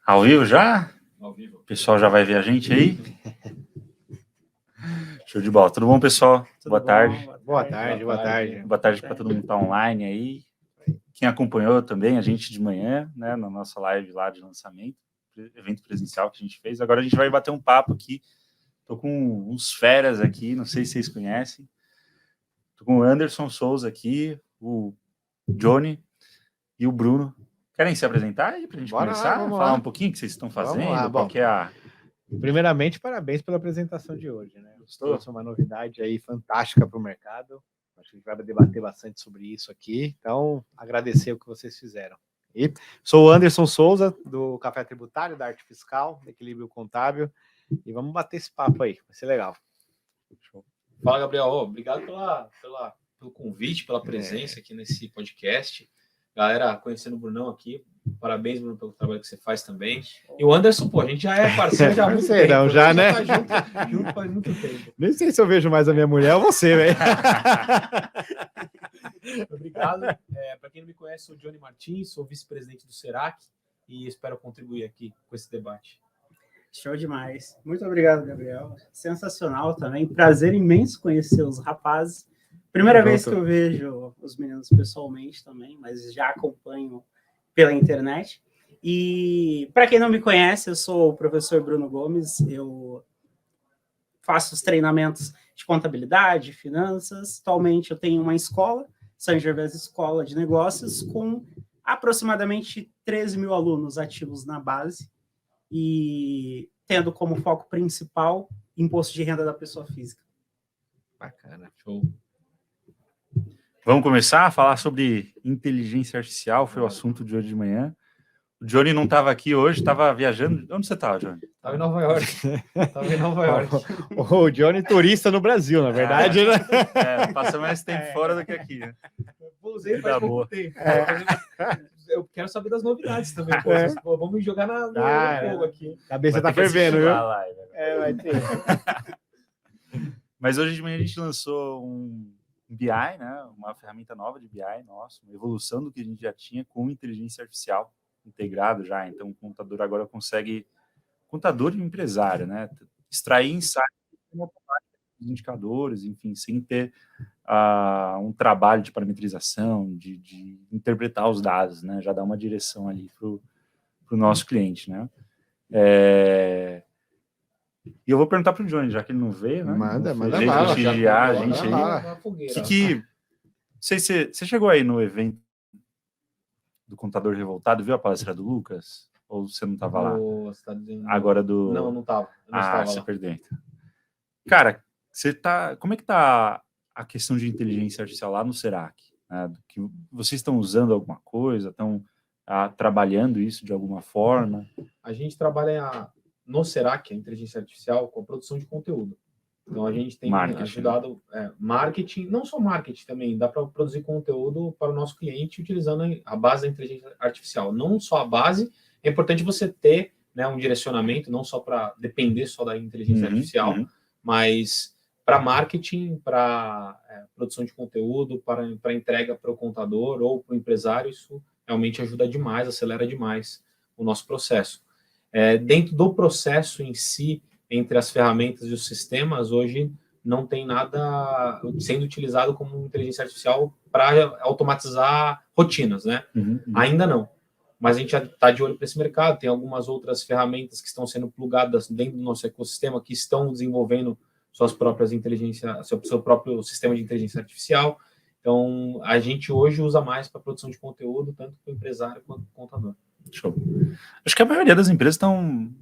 Ao vivo já? Ao vivo. O pessoal já vai ver a gente aí? Show de bola. Tudo bom, pessoal? Boa tarde. Boa tarde. Boa tarde para todo mundo que está online aí. Quem acompanhou também a gente de manhã, né, na nossa live lá de lançamento, evento presencial que a gente fez. Agora a gente vai bater um papo aqui. Tô com uns feras aqui, não sei se vocês conhecem. Tô com o Anderson Souza aqui, o Johnny e o Bruno. Querem se apresentar aí para a gente começar? Falar um pouquinho o que vocês estão fazendo? Qual que é a... Primeiramente, parabéns pela apresentação de hoje, né? Gostou? Isso é uma novidade aí fantástica para o mercado. Acho que a gente vai debater bastante sobre isso aqui. Então, agradecer o que vocês fizeram. E sou o Anderson Souza, do Café Tributário, da Arte Fiscal, do Equilíbrio Contábil. E vamos bater esse papo aí, vai ser legal. Fala, Gabriel. Obrigado pelo convite, pela presença aqui nesse podcast. Galera, conhecendo o Brunão aqui, parabéns, Bruno, pelo trabalho que você faz também. E o Anderson, pô, a gente já é parceiro já há muito tempo. Não, já, né? Tá junto faz muito tempo. Nem sei se eu vejo mais a minha mulher ou você, velho. Obrigado. Para quem não me conhece, sou o Johnny Martins, sou vice-presidente do Serac e espero contribuir aqui com esse debate. Show demais. Muito obrigado, Gabriel. Sensacional também. Prazer imenso conhecer os rapazes. Primeira vez que eu vejo os meninos pessoalmente também, mas já acompanho pela internet. E para quem não me conhece, eu sou o professor Bruno Gomes. Eu faço os treinamentos de contabilidade, finanças. Atualmente eu tenho uma escola, São Gervásio Escola de Negócios, com aproximadamente 13 mil alunos ativos na base e tendo como foco principal imposto de renda da pessoa física. Bacana. Show. Vamos começar a falar sobre inteligência artificial, foi o assunto de hoje de manhã. O Johnny não estava aqui hoje, estava viajando. Onde você estava, Johnny? Estava em Nova York. O Johnny turista no Brasil, na verdade, né? Passa mais tempo fora do que aqui, né? Usei faz pouco tempo. Eu quero saber das novidades também. Pô, vamos jogar no fogo aqui. A cabeça tá fervendo, viu? Vai ter. Mas hoje de manhã a gente lançou um BI, né? Uma ferramenta nova de BI, nossa, uma evolução do que a gente já tinha com inteligência artificial integrado já. Então, o contador agora consegue, contador e empresário, né? Extrair insights dos indicadores, enfim, sem ter um trabalho de parametrização, de interpretar os dados, né? Já dá uma direção ali para o nosso cliente, né? E eu vou perguntar para o Johnny, já que ele não veio, né? Manda bala. A gente aí. Você chegou aí no evento do Contador Revoltado, viu a palestra do Lucas? Ou você não estava lá? Você tá dizendo... Agora do... Não estava. Você perdeu, então. Cara, como é que tá a questão de inteligência artificial lá no Serac? Né? Que vocês estão usando alguma coisa? Estão trabalhando isso de alguma forma? A gente trabalha no Serac, a inteligência artificial, com a produção de conteúdo. Então, a gente tem ajudado marketing, não só marketing também, dá para produzir conteúdo para o nosso cliente utilizando a base da inteligência artificial. Não só a base, é importante você ter, né, um direcionamento, não só para depender só da inteligência artificial, mas para marketing, para produção de conteúdo, para entrega para o contador ou para o empresário, isso realmente ajuda demais, acelera demais o nosso processo. Dentro do processo em si, entre as ferramentas e os sistemas, hoje não tem nada sendo utilizado como inteligência artificial para automatizar rotinas, né? Ainda não. Mas a gente já está de olho para esse mercado, tem algumas outras ferramentas que estão sendo plugadas dentro do nosso ecossistema, que estão desenvolvendo suas próprias seu próprio sistema de inteligência artificial. Então, a gente hoje usa mais para produção de conteúdo, tanto para o empresário quanto para o contador. Show. Acho que a maioria das empresas estão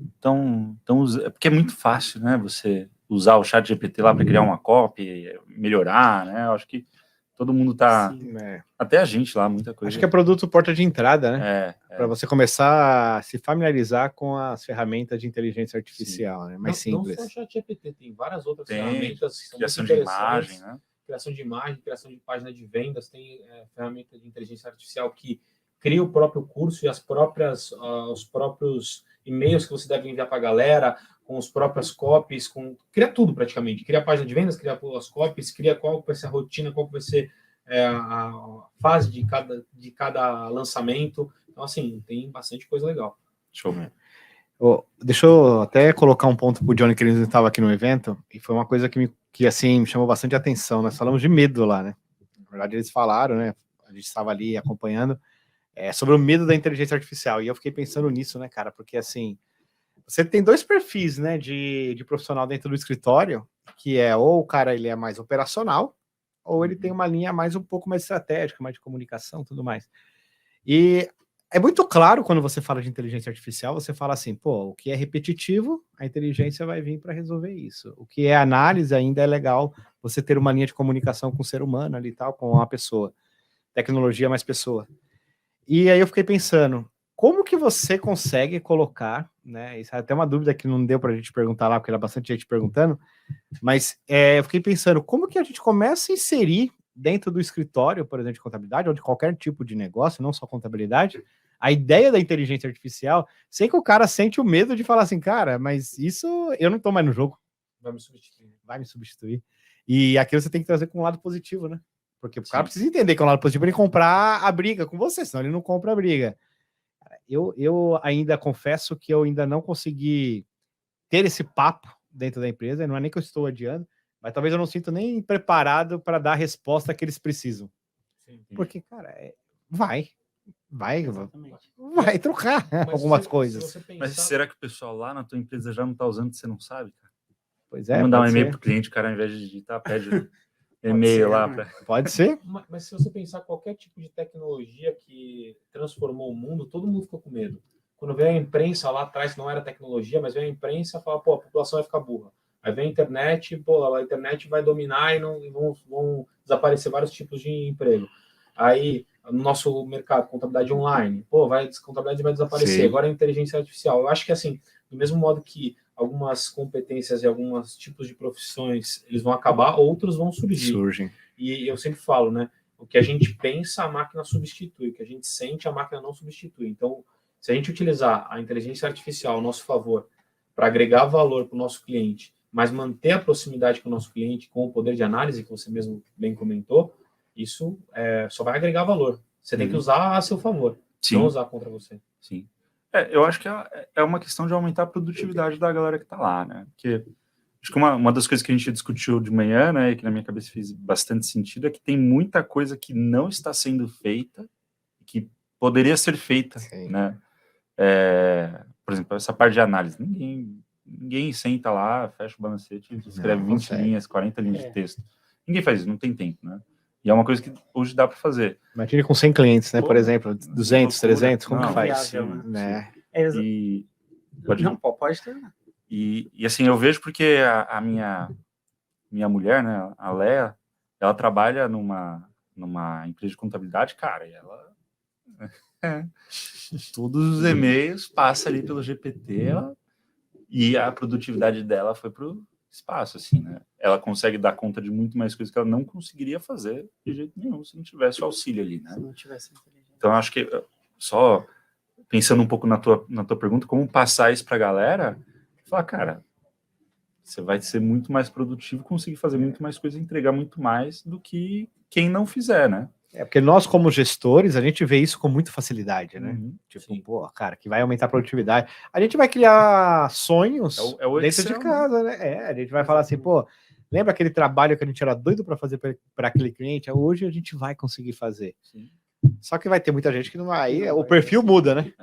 usando, porque é muito fácil, né? Você usar o chat GPT lá para criar uma copy, melhorar, né? Eu acho que todo mundo está... Até a gente lá, muita coisa. Acho que é produto porta de entrada, né? Para você começar a se familiarizar com as ferramentas de inteligência artificial, né? Mais simples. Não só o chat GPT, tem várias outras ferramentas que são criação de imagem, né? Criação de imagem, criação de página de vendas, tem ferramenta de inteligência artificial que cria o próprio curso e os próprios e-mails que você deve enviar para a galera, com as próprias copies, cria tudo praticamente. Cria a página de vendas, cria as copies, cria qual vai ser a rotina, qual vai ser a fase de cada lançamento. Então, assim, tem bastante coisa legal. Show. Deixa eu até colocar um ponto pro Johnny, que ele estava aqui no evento, e foi uma coisa que assim, me chamou bastante atenção. Nós falamos de medo lá, né? Na verdade, eles falaram, né? A gente estava ali acompanhando, sobre o medo da inteligência artificial. E eu fiquei pensando nisso, né, cara? Porque, assim, você tem dois perfis, né, de profissional dentro do escritório, que ou o cara ele é mais operacional, ou ele tem uma linha um pouco mais estratégica, mais de comunicação, tudo mais. E é muito claro quando você fala de inteligência artificial, você fala assim, pô, o que é repetitivo, a inteligência vai vir para resolver isso. O que é análise, ainda é legal você ter uma linha de comunicação com o ser humano ali e tal, com uma pessoa. Tecnologia mais pessoa. E aí eu fiquei pensando, como que você consegue colocar, né? Isso é até uma dúvida que não deu para a gente perguntar lá, porque era bastante gente perguntando, mas eu fiquei pensando, como que a gente começa a inserir dentro do escritório, por exemplo, de contabilidade, ou de qualquer tipo de negócio, não só contabilidade, a ideia da inteligência artificial, sem que o cara sente o medo de falar assim, cara, mas isso eu não tô mais no jogo. Vai me substituir. E aquilo você tem que trazer com um lado positivo, né? Porque o cara precisa entender que é um lado positivo para ele comprar a briga com você, senão ele não compra a briga. Eu ainda confesso que eu ainda não consegui ter esse papo dentro da empresa, não é nem que eu estou adiando, mas talvez eu não sinto nem preparado para dar a resposta que eles precisam. Sim. Porque, cara, vai trocar algumas coisas. Mas será que o pessoal lá na tua empresa já não está usando, você não sabe, cara? Pois é. Vamos mandar um e-mail pro cliente, cara, ao invés de digitar, pede e-mail lá. Né? Pode ser. Mas se você pensar qualquer tipo de tecnologia que transformou o mundo, todo mundo ficou com medo. Quando veio a imprensa lá atrás, não era tecnologia, mas veio a imprensa e fala, pô, a população vai ficar burra. Aí vem a internet, pô, a internet vai dominar e vão desaparecer vários tipos de emprego. Aí, no nosso mercado, contabilidade online, pô, contabilidade vai desaparecer. Sim. Agora a inteligência artificial. Eu acho que, assim, do mesmo modo que algumas competências e alguns tipos de profissões eles vão acabar, outros vão surgem. E eu sempre falo, né? O que a gente pensa, a máquina substitui. O que a gente sente, a máquina não substitui. Então, se a gente utilizar a inteligência artificial ao nosso favor para agregar valor para o nosso cliente, mas manter a proximidade com o nosso cliente com o poder de análise que você mesmo bem comentou, isso só vai agregar valor. Você tem que usar a seu favor, não usar contra você. Sim. Eu acho que é uma questão de aumentar a produtividade da galera que está lá, né? Porque acho que uma das coisas que a gente discutiu de manhã, né, e que na minha cabeça fez bastante sentido, é que tem muita coisa que não está sendo feita, que poderia ser feita, né? Por exemplo, essa parte de análise. Ninguém senta lá, fecha o balancete e escreve 20 linhas, 40 linhas de texto. Ninguém faz isso, não tem tempo, né? E é uma coisa que hoje dá para fazer. Imagine com 100 clientes, né? Por exemplo, 200, 300, como que faz? Sim, né? Pode terminar. E assim, eu vejo porque a minha mulher, né, a Léa, ela trabalha numa empresa de contabilidade, cara, e ela... todos os e-mails passam ali pelo GPT, e a produtividade dela foi pro espaço, assim, né? Ela consegue dar conta de muito mais coisas que ela não conseguiria fazer de jeito nenhum se não tivesse o auxílio ali, né? Se não tivesse inteligência. Então, acho que só pensando um pouco na tua pergunta, como passar isso pra galera, falar, cara, você vai ser muito mais produtivo, conseguir fazer muito mais coisa, entregar muito mais do que quem não fizer, né? Porque nós, como gestores, a gente vê isso com muita facilidade, né? Tipo, sim. pô, cara, que vai aumentar a produtividade. A gente vai criar sonhos o dentro Excel, de casa, né? A gente vai falar assim, pô, lembra aquele trabalho que a gente era doido para fazer para aquele cliente? Hoje a gente vai conseguir fazer. Sim. Só que vai ter muita gente que não vai. O perfil muda, né?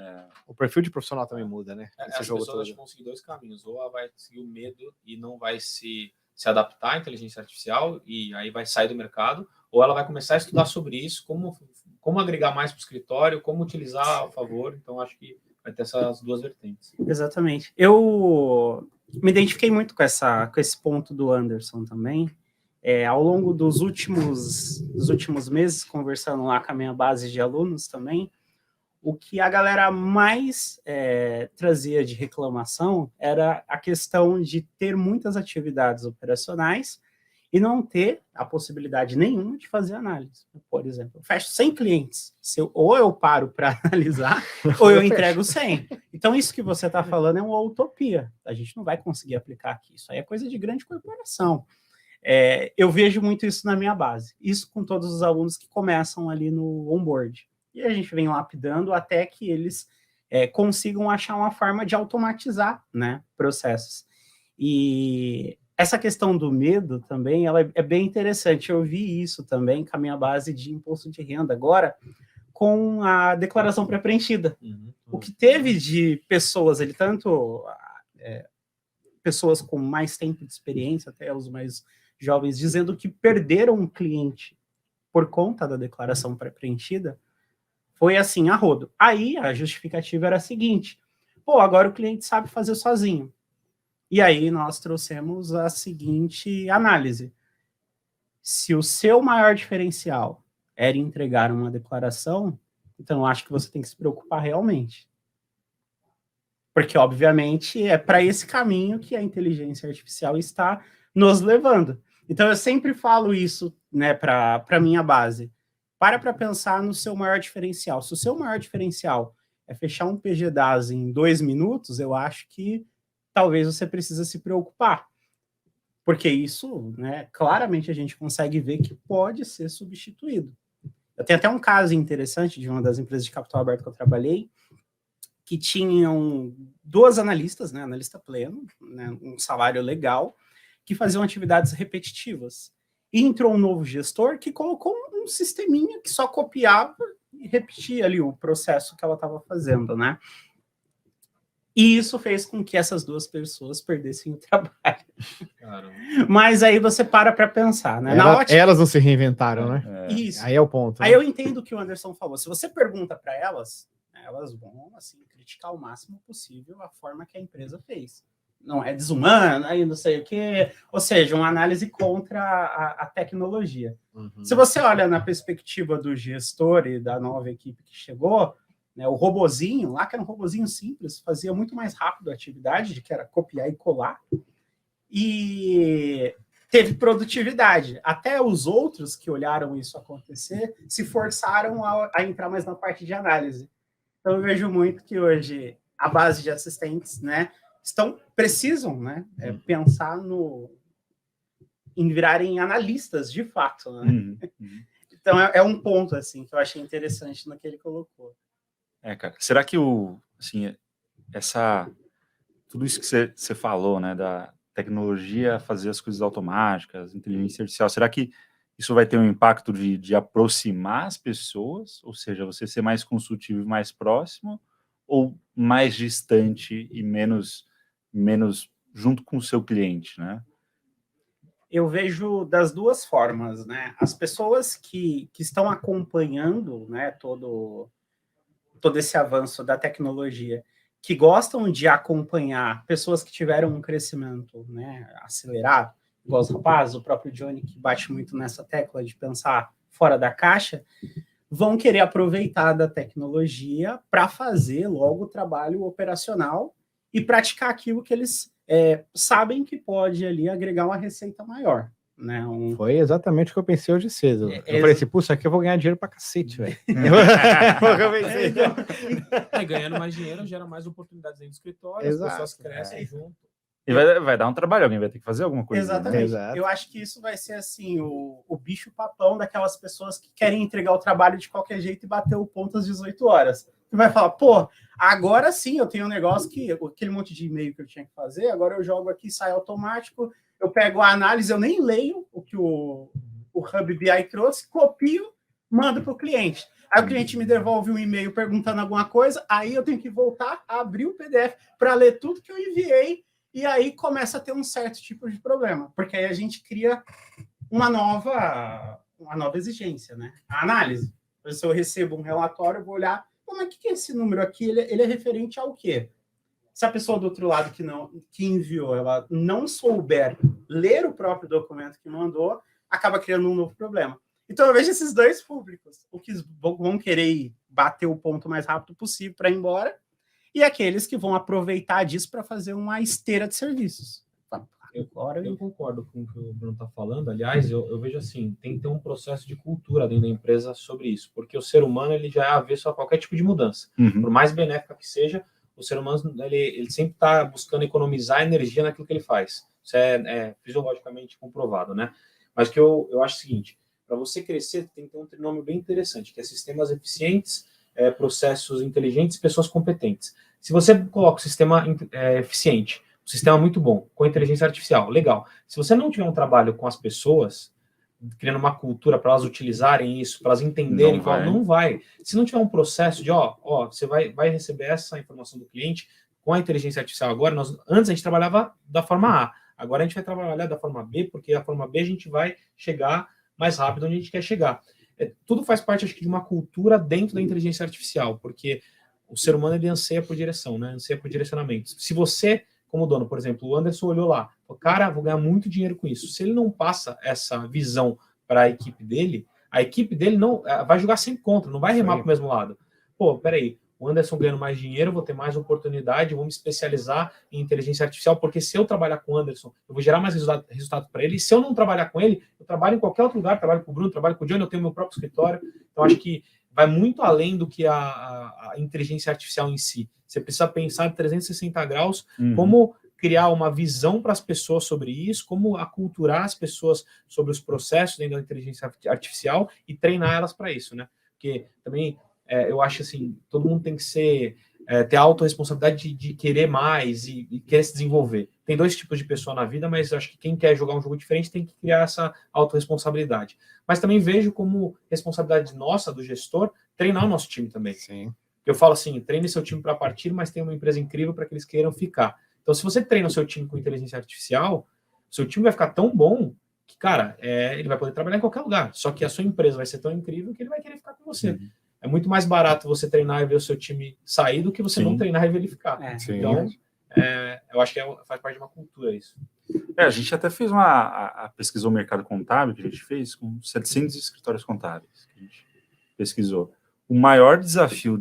O perfil de profissional também muda, né? As pessoas vão seguir dois caminhos. Ou ela vai seguir o medo e não vai se adaptar à inteligência artificial e aí vai sair do mercado, ou ela vai começar a estudar sobre isso, como agregar mais para o escritório, como utilizar a favor. Então, acho que vai ter essas duas vertentes. Exatamente. Eu me identifiquei muito com esse ponto do Anderson também. Ao longo dos últimos meses, conversando lá com a minha base de alunos também, o que a galera mais trazia de reclamação era a questão de ter muitas atividades operacionais e não ter a possibilidade nenhuma de fazer análise. Por exemplo, eu fecho 100 clientes, ou eu paro para analisar, ou eu entrego 100. Então, isso que você está falando é uma utopia. A gente não vai conseguir aplicar aqui. Isso aí é coisa de grande corporação. Eu vejo muito isso na minha base. Isso com todos os alunos que começam ali no onboard. E a gente vem lapidando até que eles consigam achar uma forma de automatizar, né, processos. E essa questão do medo também, ela é bem interessante. Eu vi isso também com a minha base de imposto de renda agora, com a declaração pré-preenchida. O que teve de pessoas, tanto pessoas com mais tempo de experiência, até os mais jovens, dizendo que perderam um cliente por conta da declaração pré-preenchida, foi assim, a rodo. Aí a justificativa era a seguinte: pô, agora o cliente sabe fazer sozinho. E aí nós trouxemos a seguinte análise: se o seu maior diferencial era entregar uma declaração, então eu acho que você tem que se preocupar realmente. Porque, obviamente, é para esse caminho que a inteligência artificial está nos levando. Então, eu sempre falo isso, né, para a minha base. Para pensar no seu maior diferencial. Se o seu maior diferencial é fechar um PG-DAS em 2 minutos, eu acho que talvez você precisa se preocupar. Porque isso, né, claramente a gente consegue ver que pode ser substituído. Eu tenho até um caso interessante de uma das empresas de capital aberto que eu trabalhei, que tinham 2 analistas, né, analista pleno, né, um salário legal, que faziam atividades repetitivas. E entrou um novo gestor que colocou um sisteminha que só copiava e repetia ali o processo que ela estava fazendo, né? E isso fez com que essas 2 pessoas perdessem o trabalho. Caramba. Mas aí você para pensar, né? Elas não se reinventaram, né? Isso. Aí é o ponto. Né? Aí eu entendo o que o Anderson falou. Se você pergunta para elas, elas vão assim, criticar o máximo possível a forma que a empresa fez. Não é desumana, aí não sei o quê. Ou seja, uma análise contra a tecnologia. Uhum. Se você olha na perspectiva do gestor e da nova equipe que chegou, né, o robozinho, lá que era um robozinho simples, fazia muito mais rápido a atividade, que era copiar e colar, e teve produtividade. Até os outros que olharam isso acontecer se forçaram a entrar mais na parte de análise. Então, eu vejo muito que hoje a base de assistentes, né, precisam, né, pensar em virarem analistas de fato, né? Então, é um ponto assim que eu achei interessante no que ele colocou. Cara, será que tudo isso que você falou, né, da tecnologia fazer as coisas automáticas, inteligência artificial, será que isso vai ter um impacto de aproximar as pessoas, ou seja, você ser mais consultivo e mais próximo, ou mais distante e menos junto com o seu cliente, né? Eu vejo das 2 formas, né? As pessoas que estão acompanhando, né, todo esse avanço da tecnologia, que gostam de acompanhar pessoas que tiveram um crescimento, né, acelerado, igual os rapazes, o próprio Johnny, que bate muito nessa tecla de pensar fora da caixa, vão querer aproveitar da tecnologia para fazer logo o trabalho operacional e praticar aquilo que eles sabem que pode ali agregar uma receita maior. Né? Foi exatamente o que eu pensei hoje cedo. Eu falei assim, puxa, aqui eu vou ganhar dinheiro pra cacete, velho. Ganhando mais dinheiro gera mais oportunidades dentro do escritório, as pessoas crescem junto. E vai dar um trabalho, alguém vai ter que fazer alguma coisa. Exatamente. Né? Eu acho que isso vai ser assim, o bicho-papão daquelas pessoas que querem entregar o trabalho de qualquer jeito e bater o ponto às 18 horas. Você vai falar, pô, agora sim eu tenho um negócio que aquele monte de e-mail que eu tinha que fazer, agora eu jogo aqui, sai automático, eu pego a análise, eu nem leio o que o Hub BI trouxe, copio, mando para o cliente. Aí o cliente me devolve um e-mail perguntando alguma coisa, aí eu tenho que voltar a abrir o PDF para ler tudo que eu enviei, e aí começa a ter um certo tipo de problema, porque aí a gente cria uma nova exigência, né? A análise. Se eu recebo um relatório, eu vou olhar, como é que é esse número aqui? Ele é referente ao quê? Se a pessoa do outro lado que enviou, ela não souber ler o próprio documento que mandou, acaba criando um novo problema. Então, eu vejo esses 2 públicos, o que vão querer bater o ponto mais rápido possível para ir embora, e aqueles que vão aproveitar disso para fazer uma esteira de serviços. Eu concordo com o que o Bruno está falando. Aliás, eu vejo assim, tem que ter um processo de cultura dentro da empresa sobre isso, porque o ser humano ele já é avesso a qualquer tipo de mudança. Por mais benéfica que seja, o ser humano ele sempre está buscando economizar energia naquilo que ele faz. Isso é fisiologicamente comprovado, né? Mas que eu acho o seguinte, para você crescer, tem que ter um trinômio bem interessante, que é sistemas eficientes, processos inteligentes, pessoas competentes. Se você coloca o sistema eficiente, um sistema muito bom, com inteligência artificial, legal. Se você não tiver um trabalho com as pessoas, criando uma cultura para elas utilizarem isso, para elas entenderem, não vai. Se não tiver um processo de, você vai receber essa informação do cliente com a inteligência artificial agora, antes a gente trabalhava da forma A, agora a gente vai trabalhar da forma B, porque a forma B a gente vai chegar mais rápido onde a gente quer chegar. Tudo faz parte, acho que, de uma cultura dentro da inteligência artificial, porque o ser humano, ele anseia por direção, né? Anseia por direcionamento. Se você, como dono, por exemplo, o Anderson olhou lá, falou, cara, vou ganhar muito dinheiro com isso. Se ele não passa essa visão para a equipe dele não vai jogar sempre contra, não vai remar para o mesmo lado. Pô, peraí, o Anderson ganhando mais dinheiro, vou ter mais oportunidade, vou me especializar em inteligência artificial, porque se eu trabalhar com o Anderson, eu vou gerar mais resultado para ele, e se eu não trabalhar com ele, eu trabalho em qualquer outro lugar, trabalho com o Bruno, trabalho com o Johnny, eu tenho meu próprio escritório. Então, acho que vai muito além do que a inteligência artificial em si. Você precisa pensar em 360 graus, como criar uma visão para as pessoas sobre isso, como aculturar as pessoas sobre os processos dentro da inteligência artificial e treinar elas para isso, né? Porque também eu acho assim, todo mundo tem que ter a autorresponsabilidade de querer mais e querer se desenvolver. Tem dois tipos de pessoa na vida, mas eu acho que quem quer jogar um jogo diferente tem que criar essa autorresponsabilidade. Mas também vejo como responsabilidade nossa, do gestor, treinar o nosso time também. Sim. Eu falo assim, treine seu time para partir, mas tem uma empresa incrível para que eles queiram ficar. Então, se você treina o seu time com inteligência artificial, seu time vai ficar tão bom que, cara, ele vai poder trabalhar em qualquer lugar. Só que a sua empresa vai ser tão incrível que ele vai querer ficar com você. É muito mais barato você treinar e ver o seu time sair do que você não treinar e ver ele ficar. Então, eu acho que faz parte de uma cultura isso. A gente até fez a pesquisou o mercado contábil, que a gente fez com 700 escritórios contábeis. Que a gente pesquisou. O maior desafio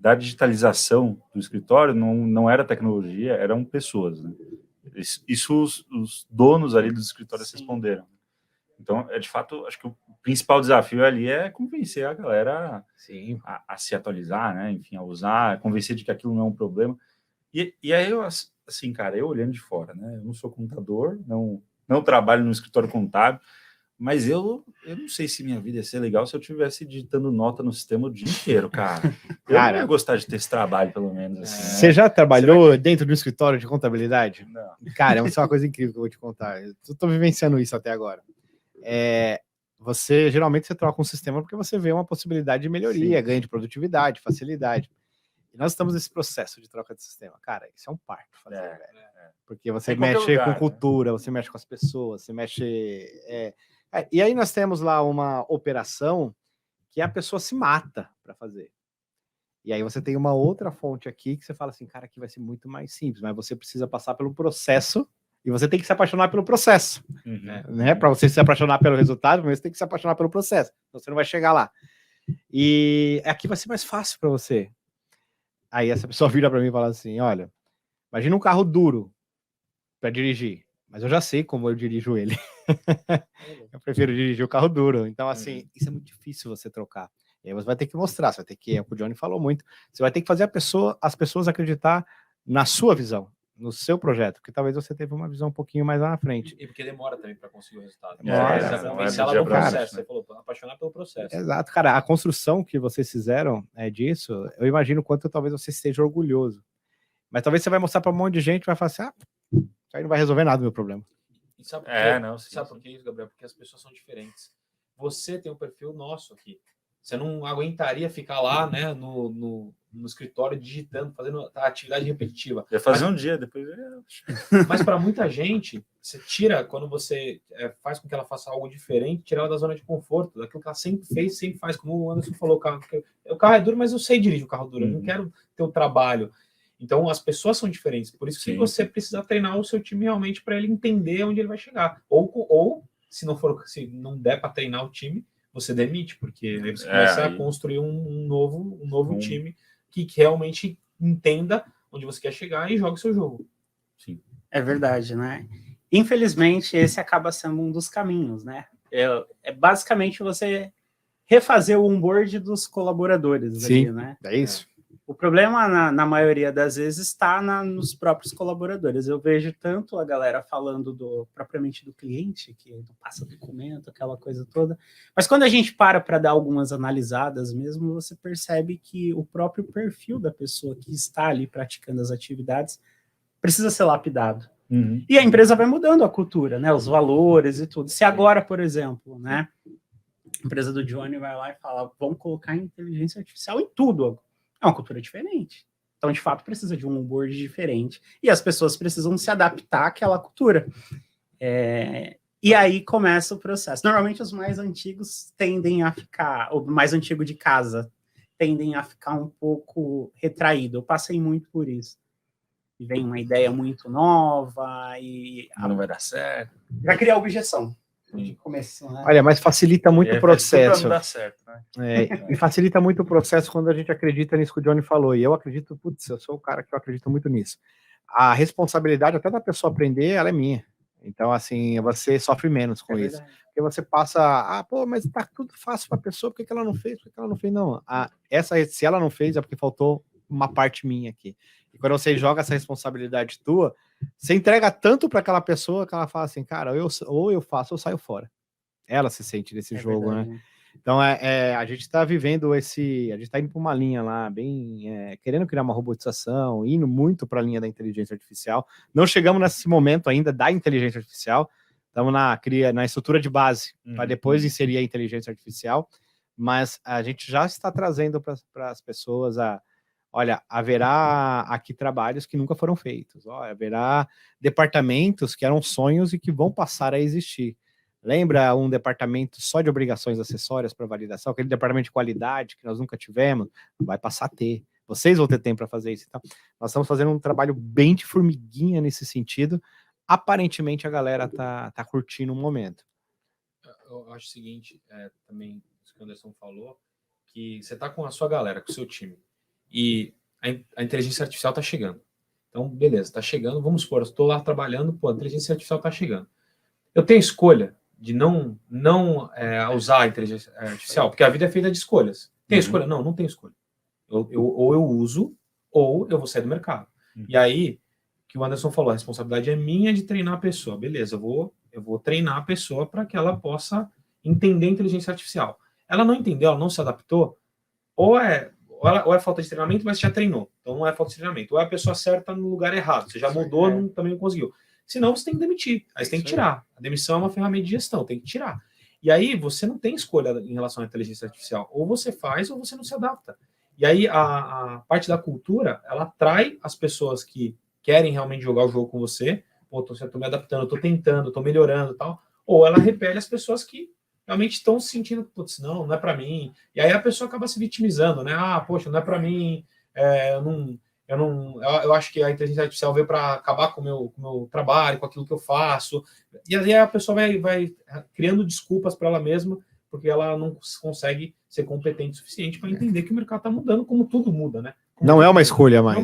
da digitalização do escritório não era tecnologia, eram pessoas. Né? Isso os donos ali dos escritórios responderam. Então, de fato, acho que o principal desafio ali é convencer a galera a se atualizar, né? Enfim, a usar, convencer de que aquilo não é um problema. E aí, assim, cara, eu olhando de fora, né? Eu não sou contador, não trabalho no escritório contábil, mas eu não sei se minha vida ia ser legal se eu estivesse digitando nota no sistema o dia inteiro, cara. Eu não ia gostar de ter esse trabalho, pelo menos. Assim, Você já trabalhou dentro do escritório de contabilidade? Não. Cara, é uma coisa incrível que eu vou te contar. Eu estou vivenciando isso até agora. Geralmente você troca um sistema porque você vê uma possibilidade de melhoria, ganho de produtividade, facilidade. E nós estamos nesse processo de troca de sistema. Cara, isso é um parto fazer, velho. Porque você mexe com cultura, você mexe com as pessoas, você mexe... E aí nós temos lá uma operação que a pessoa se mata para fazer. E aí você tem uma outra fonte aqui que você fala assim, cara, aqui vai ser muito mais simples, mas você precisa passar pelo processo e você tem que se apaixonar pelo processo. Né? Para você se apaixonar pelo resultado, você tem que se apaixonar pelo processo. Então você não vai chegar lá. E aqui vai ser mais fácil para você. Aí essa pessoa vira para mim e fala assim, olha, imagina um carro duro para dirigir, mas eu já sei como eu dirijo ele. Eu prefiro dirigir o carro duro. Então, assim, isso é muito difícil você trocar. E aí você vai ter que mostrar, você vai ter que, é o que o Johnny falou muito, você vai ter que fazer as pessoas acreditar na sua visão, no seu projeto, porque talvez você teve uma visão um pouquinho mais lá na frente. E porque demora também para conseguir o resultado. Convencer ela no processo. Você falou, apaixonar pelo processo. Exato, cara. A construção que vocês fizeram disso, eu imagino quanto talvez você esteja orgulhoso. Mas talvez você vai mostrar para um monte de gente e vai falar assim, isso aí não vai resolver nada do meu problema. E sabe por quê? Sabe por quê, Gabriel? Porque as pessoas são diferentes. Você tem um perfil nosso aqui. Você não aguentaria ficar lá, né, no escritório digitando, fazendo a atividade repetitiva. Ia fazer um dia, depois... Mas para muita gente, você tira, quando você faz com que ela faça algo diferente, tira ela da zona de conforto, daquilo que ela sempre fez, sempre faz. Como o Anderson falou, o carro é duro, mas eu sei dirigir o carro duro, eu não quero ter o trabalho. Então, as pessoas são diferentes. Por isso que você precisa treinar o seu time realmente para ele entender onde ele vai chegar. Ou se não der para treinar o time, você demite, porque aí você começa a construir um novo time que realmente entenda onde você quer chegar e jogue o seu jogo. Sim. É verdade, né? Infelizmente, esse acaba sendo um dos caminhos, né? É basicamente você refazer o onboard dos colaboradores. Sim, ali, né? É isso. O problema, na maioria das vezes, está nos próprios colaboradores. Eu vejo tanto a galera falando propriamente do cliente, que não passa documento, aquela coisa toda, mas quando a gente para dar algumas analisadas mesmo, você percebe que o próprio perfil da pessoa que está ali praticando as atividades precisa ser lapidado. Uhum. E a empresa vai mudando a cultura, né? Os valores e tudo. Se agora, por exemplo, né, a empresa do Johnny vai lá e fala, vamos colocar inteligência artificial em tudo. É uma cultura diferente. Então, de fato, precisa de um onboard diferente. E as pessoas precisam se adaptar àquela cultura. E aí começa o processo. Normalmente, os mais antigos tendem a ficar... O mais antigo de casa tendem a ficar um pouco retraído. Eu passei muito por isso. E vem uma ideia muito nova e... Não vai dar certo. Já cria objeção. Começou, né? Olha, mas facilita muito o processo. Não dá certo, né? E facilita muito o processo quando a gente acredita nisso que o Johnny falou. E eu acredito, putz, eu sou o cara que eu acredito muito nisso. A responsabilidade até da pessoa aprender, ela é minha. Então, assim, você sofre menos com isso. Porque você passa, mas tá tudo fácil para a pessoa, por que ela não fez? Por que ela não fez? Não, se ela não fez, é porque faltou uma parte minha aqui. E quando você joga essa responsabilidade tua, você entrega tanto para aquela pessoa que ela fala assim, cara, ou eu faço ou eu saio fora. Ela se sente nesse jogo, verdade, né? Então, a gente está vivendo a gente está indo para uma linha lá, bem, querendo criar uma robotização, indo muito para a linha da inteligência artificial. Não chegamos nesse momento ainda da inteligência artificial, estamos na estrutura de base, para depois inserir a inteligência artificial, mas a gente já está trazendo para as pessoas olha, haverá aqui trabalhos que nunca foram feitos, haverá departamentos que eram sonhos e que vão passar a existir. Lembra um departamento só de obrigações acessórias para validação, aquele departamento de qualidade que nós nunca tivemos? Vai passar a ter. Vocês vão ter tempo para fazer isso. Então, nós estamos fazendo um trabalho bem de formiguinha nesse sentido. Aparentemente, a galera tá curtindo o momento. Eu acho o seguinte, também, isso que o Anderson falou, que você está com a sua galera, com o seu time, e a inteligência artificial está chegando. Então, beleza, está chegando, vamos supor, eu estou lá trabalhando, a inteligência artificial está chegando. Eu tenho escolha de não usar a inteligência artificial, porque a vida é feita de escolhas. Tem escolha? Não tem escolha. Ou eu uso, ou eu vou sair do mercado. E aí, que o Anderson falou, a responsabilidade é minha de treinar a pessoa. Beleza, eu vou treinar a pessoa para que ela possa entender a inteligência artificial. Ela não entendeu, ela não se adaptou, ou é falta de treinamento, mas já treinou. Então não é falta de treinamento. Ou é a pessoa certa no lugar errado. Você já mudou, também não conseguiu. Senão você tem que demitir. Aí você tem que tirar. A demissão é uma ferramenta de gestão, tem que tirar. E aí você não tem escolha em relação à inteligência artificial. Ou você faz ou você não se adapta. E aí a parte da cultura, ela atrai as pessoas que querem realmente jogar o jogo com você. Pô, tô me adaptando, tô tentando, tô melhorando e tal. Ou ela repele as pessoas que realmente estão se sentindo, putz, não é para mim. E aí a pessoa acaba se vitimizando, né? Poxa, não é para mim, eu acho que a inteligência artificial veio para acabar com o meu trabalho, com aquilo que eu faço. E aí a pessoa vai criando desculpas para ela mesma, porque ela não consegue ser competente o suficiente para entender que o mercado está mudando, como tudo muda, né? Não é uma escolha mais.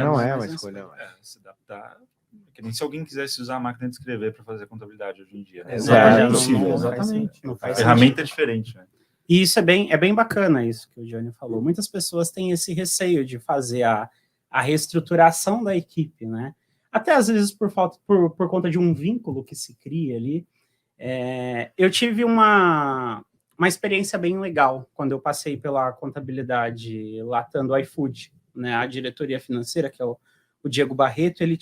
Não é uma escolha. Se adaptar. Que nem se alguém quisesse usar a máquina de escrever para fazer contabilidade hoje em dia. Né? Exatamente. A ferramenta é diferente. Né? E isso é bem bacana, isso que o Johnny falou. Muitas pessoas têm esse receio de fazer a reestruturação da equipe, né? Até às vezes por conta de um vínculo que se cria ali. Eu tive uma experiência bem legal quando eu passei pela contabilidade latando iFood, né? A diretoria financeira, que é o Diego Barreto, ele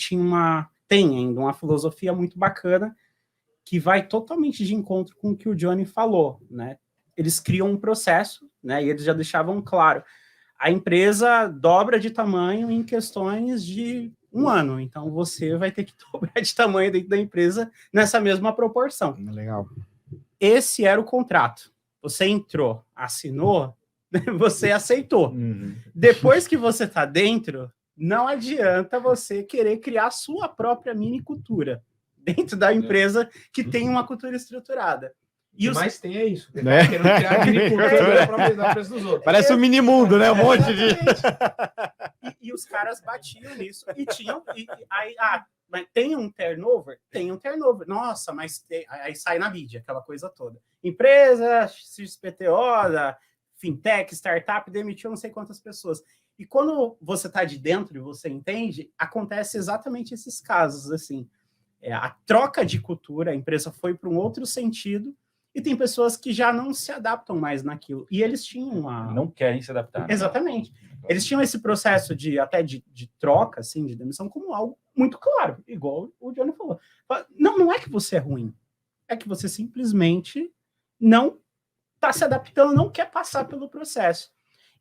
tem ainda uma filosofia muito bacana que vai totalmente de encontro com o que o Johnny falou, né? Eles criam um processo, né? E eles já deixavam claro, a empresa dobra de tamanho em questões de 1 ano, então você vai ter que dobrar de tamanho dentro da empresa nessa mesma proporção. Legal. Esse era o contrato. Você entrou, assinou, você aceitou. Depois que você está dentro, não adianta você querer criar a sua própria mini cultura dentro da empresa que tem uma cultura estruturada. E o que mais tem é isso. Né? Querendo criar mini cultura para preço dos outros. Parece um mini mundo, né? Um monte de... E os caras batiam nisso. E tinham... mas tem um turnover? Tem um turnover. Nossa, mas aí sai na mídia, aquela coisa toda. Empresa, XPTO, fintech, startup, demitiu não sei quantas pessoas. E quando você está de dentro e você entende, acontece exatamente esses casos, assim. A troca de cultura, a empresa foi para um outro sentido, e tem pessoas que já não se adaptam mais naquilo. E eles tinham não querem se adaptar. Né? Exatamente. Eles tinham esse processo de troca, assim, de demissão, como algo muito claro, igual o Johnny falou. Não é que você é ruim, é que você simplesmente não está se adaptando, não quer passar pelo processo.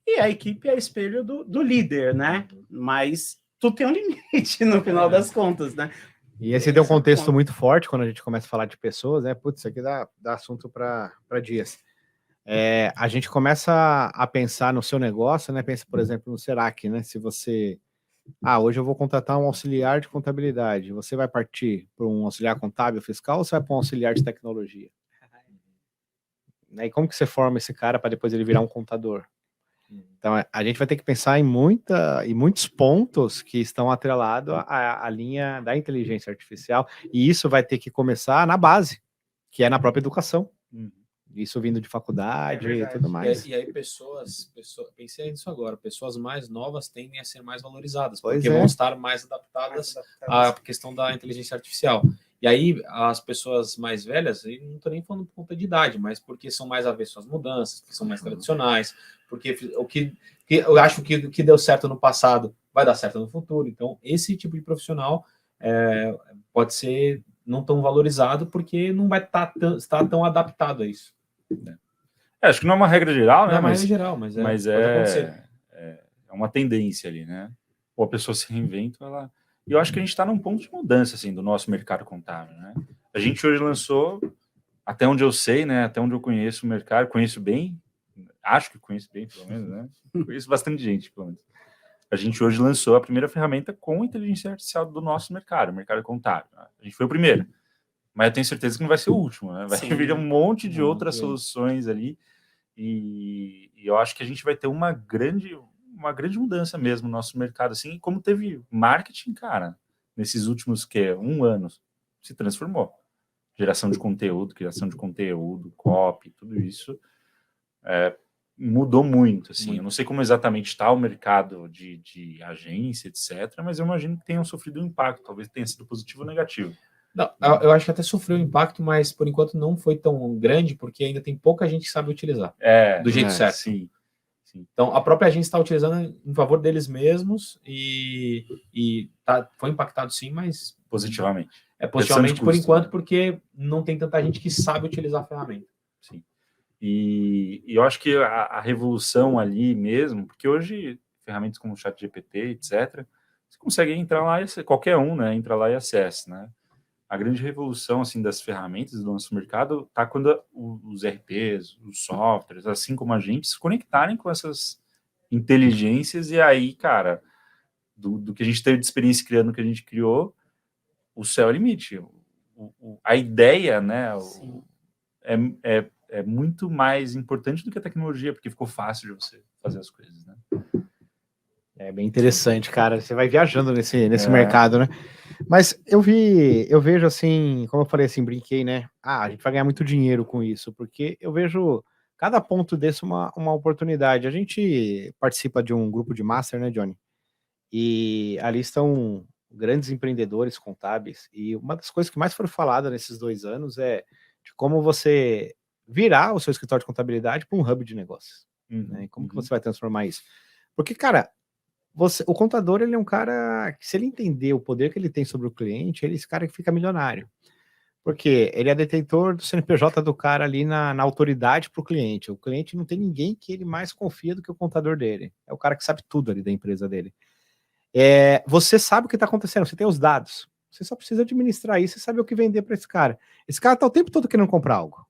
E a equipe é espelho do líder, né? Mas tudo tem um limite no final das contas, né? E esse deu um contexto muito forte quando a gente começa a falar de pessoas, né? Putz, isso aqui dá assunto para dias. A gente começa a pensar no seu negócio, né? Pensa, por exemplo, no Serac, né? Se você... hoje eu vou contratar um auxiliar de contabilidade. Você vai partir para um auxiliar contábil fiscal ou você vai para um auxiliar de tecnologia? E como que você forma esse cara para depois ele virar um contador? Então, a gente vai ter que pensar em muitos pontos que estão atrelados à linha da inteligência artificial, e isso vai ter que começar na base, que é na própria educação. Isso vindo de faculdade e tudo mais. E aí pensei nisso agora, pessoas mais novas tendem a ser mais valorizadas, porque vão estar mais adaptadas à questão da inteligência artificial. E aí as pessoas mais velhas, e não estou nem falando por conta de idade, mas porque são mais avessas às mudanças, porque são mais tradicionais, porque eu acho que o que deu certo no passado vai dar certo no futuro. Então, esse tipo de profissional pode ser não tão valorizado porque não vai estar tão adaptado a isso. Acho que não é uma regra geral, né? Não é uma regra geral, mas é uma tendência ali, né? Ou a pessoa se reinventa, ela... E eu acho que a gente está num ponto de mudança, assim, do nosso mercado contábil, né? A gente hoje lançou, até onde eu sei, né? Até onde eu conheço o mercado, conheço bem, acho que conheço bem, pelo menos, né? Conheço bastante gente, pelo menos. A gente hoje lançou a primeira ferramenta com inteligência artificial do nosso mercado, o mercado contábil. Né? A gente foi o primeiro. Mas eu tenho certeza que não vai ser o último, né? Vai vir um monte de outras soluções ali. E eu acho que a gente vai ter uma grande mudança mesmo no nosso mercado, assim, como teve marketing, cara, nesses últimos, um ano, se transformou. Geração de conteúdo, criação de conteúdo, copy, tudo isso mudou muito, assim. Eu não sei como exatamente está o mercado de agência, etc., mas eu imagino que tenham sofrido um impacto, talvez tenha sido positivo ou negativo. Não, eu acho que até sofreu impacto, mas por enquanto não foi tão grande, porque ainda tem pouca gente que sabe utilizar do jeito certo. Sim. Então, a própria agência está utilizando em favor deles mesmos e foi impactado sim, mas... Positivamente. Positivamente por enquanto, porque não tem tanta gente que sabe utilizar a ferramenta. Sim. E eu acho que a revolução ali mesmo, porque hoje ferramentas como o ChatGPT, etc., você consegue entrar lá, qualquer um, né, entra lá e acessa, né? A grande revolução, assim, das ferramentas do nosso mercado está quando os RPs, os softwares, assim como a gente, se conectarem com essas inteligências, e aí, cara, do que a gente teve de experiência criando o que a gente criou, o céu é o limite. A ideia, né, é muito mais importante do que a tecnologia, porque ficou fácil de você fazer as coisas, né? É bem interessante, cara. Você vai viajando nesse mercado, né? Mas eu vejo assim, como eu falei assim, brinquei, né? A gente vai ganhar muito dinheiro com isso, porque eu vejo cada ponto desse uma oportunidade. A gente participa de um grupo de master, né, Johnny? E ali estão grandes empreendedores contábeis, e uma das coisas que mais foram faladas nesses 2 anos é de como você virar o seu escritório de contabilidade para um hub de negócios. Né? Como que você vai transformar isso? Porque, cara, o contador, ele é um cara que, se ele entender o poder que ele tem sobre o cliente, ele é esse cara que fica milionário. Porque ele é detentor do CNPJ do cara ali na autoridade para o cliente. O cliente não tem ninguém que ele mais confia do que o contador dele. É o cara que sabe tudo ali da empresa dele. Você sabe o que está acontecendo, você tem os dados. Você só precisa administrar isso e saber o que vender para esse cara. Esse cara está o tempo todo querendo comprar algo.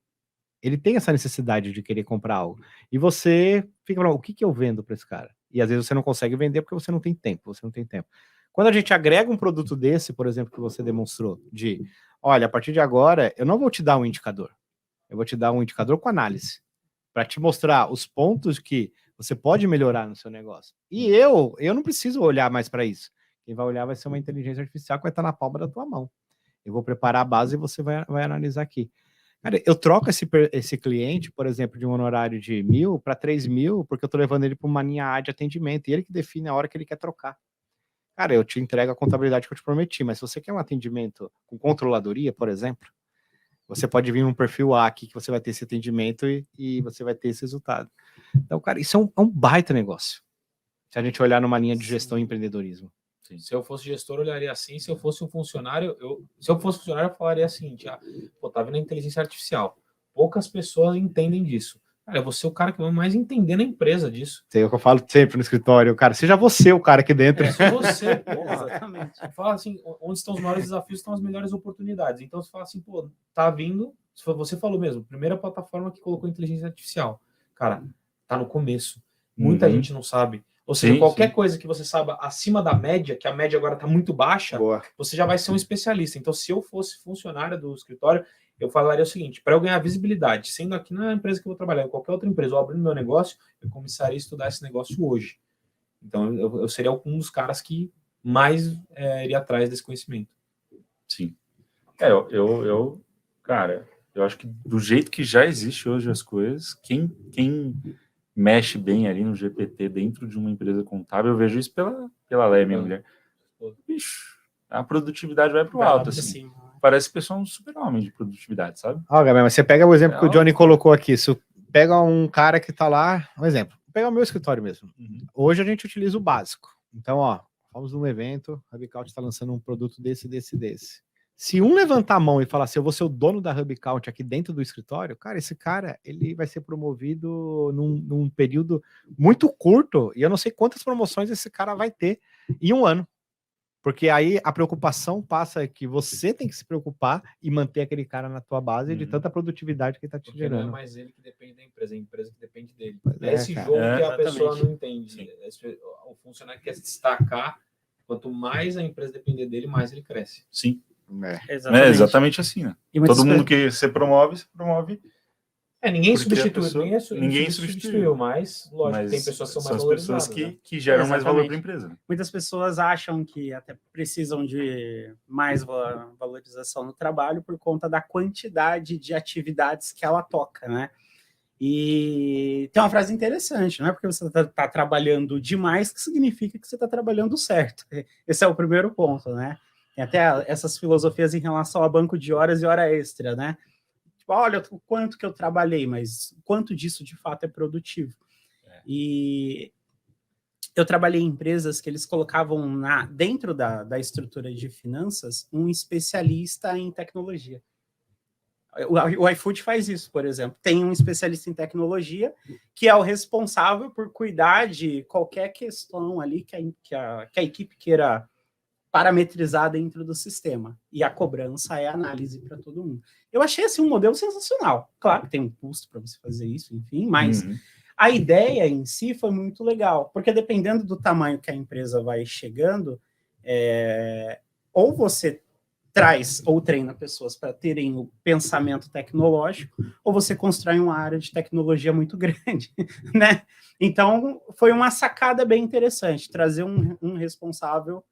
Ele tem essa necessidade de querer comprar algo. E você fica falando, o que eu vendo para esse cara? E às vezes você não consegue vender porque você não tem tempo, Quando a gente agrega um produto desse, por exemplo, que você demonstrou, olha, a partir de agora, eu não vou te dar um indicador. Eu vou te dar um indicador com análise, para te mostrar os pontos que você pode melhorar no seu negócio. E eu não preciso olhar mais para isso. Quem vai olhar vai ser uma inteligência artificial que vai estar na palma da tua mão. Eu vou preparar a base e você vai analisar aqui. Cara, eu troco esse cliente, por exemplo, de um honorário de 1.000 para 3.000, porque eu tô levando ele para uma linha A de atendimento, e ele que define a hora que ele quer trocar. Cara, eu te entrego a contabilidade que eu te prometi, mas se você quer um atendimento com controladoria, por exemplo, você pode vir num perfil A aqui, que você vai ter esse atendimento e você vai ter esse resultado. Então, cara, isso é um baita negócio. Se a gente olhar numa linha de gestão e empreendedorismo. Sim. Se eu fosse gestor, eu olharia assim. Se eu fosse um funcionário, eu falaria assim, tá vendo a inteligência artificial. Poucas pessoas entendem disso. Cara, eu vou ser o cara que vai mais entender na empresa disso. É o que eu falo sempre no escritório, cara, seja você o cara aqui dentro. Se você, porra, exatamente. Fala assim, onde estão os maiores desafios, estão as melhores oportunidades. Então você fala assim, pô, tá vindo, você falou mesmo, primeira plataforma que colocou inteligência artificial. Cara, tá no começo. Muita gente não sabe. Ou seja, qualquer coisa que você saiba acima da média, que a média agora está muito baixa, você já vai ser um especialista. Então, se eu fosse funcionário do escritório, eu falaria o seguinte, para eu ganhar visibilidade, sendo aqui na empresa que eu vou trabalhar, em qualquer outra empresa, ou abrindo meu negócio, eu começaria a estudar esse negócio hoje. Então, eu seria um dos caras que mais iria atrás desse conhecimento. Sim. Cara, eu acho que do jeito que já existe hoje as coisas, quem mexe bem ali no GPT dentro de uma empresa contábil, eu vejo isso pela Lé, minha mulher. Bicho, a produtividade vai pro alto, assim. Parece que o pessoal é um super-homem de produtividade, sabe? Gabriel, mas você pega o exemplo que o Johnny colocou aqui. Se pega um cara que tá lá, um exemplo, vou pegar o meu escritório mesmo. Hoje a gente utiliza o básico. Então, vamos num evento, a HubCount está lançando um produto desse. Se um levantar a mão e falar assim, eu vou ser o dono da HubCount aqui dentro do escritório, cara, esse cara, ele vai ser promovido num período muito curto, e eu não sei quantas promoções esse cara vai ter em um ano. Porque aí a preocupação passa que você tem que se preocupar e manter aquele cara na tua base de tanta produtividade que ele tá te gerando. Não é mais ele que depende da empresa, é a empresa que depende dele. Esse jogo que a pessoa não entende. O funcionário quer se destacar, quanto mais a empresa depender dele, mais ele cresce. Sim. É exatamente assim, né? Todo mundo que você promove. Ninguém substituiu, mas lógico, tem pessoas que são mais valorizadas. São as pessoas que geram mais valor para a empresa. Né? Muitas pessoas acham que até precisam de mais valorização no trabalho por conta da quantidade de atividades que ela toca, né? E tem uma frase interessante, não é porque você está trabalhando demais que significa que você está trabalhando certo. Esse é o primeiro ponto, né? Tem até essas filosofias em relação a banco de horas e hora extra, né? Tipo, olha o quanto que eu trabalhei, mas quanto disso de fato é produtivo. E eu trabalhei em empresas que eles colocavam dentro da estrutura de finanças um especialista em tecnologia. O iFood faz isso, por exemplo. Tem um especialista em tecnologia que é o responsável por cuidar de qualquer questão ali que a equipe queira parametrizar dentro do sistema. E a cobrança é análise para todo mundo. Eu achei assim um modelo sensacional. Claro que tem um custo para você fazer isso, enfim, mas a ideia em si foi muito legal, porque dependendo do tamanho que a empresa vai chegando, ou você traz ou treina pessoas para terem o pensamento tecnológico, ou você constrói uma área de tecnologia muito grande, né? Então, foi uma sacada bem interessante, trazer um responsável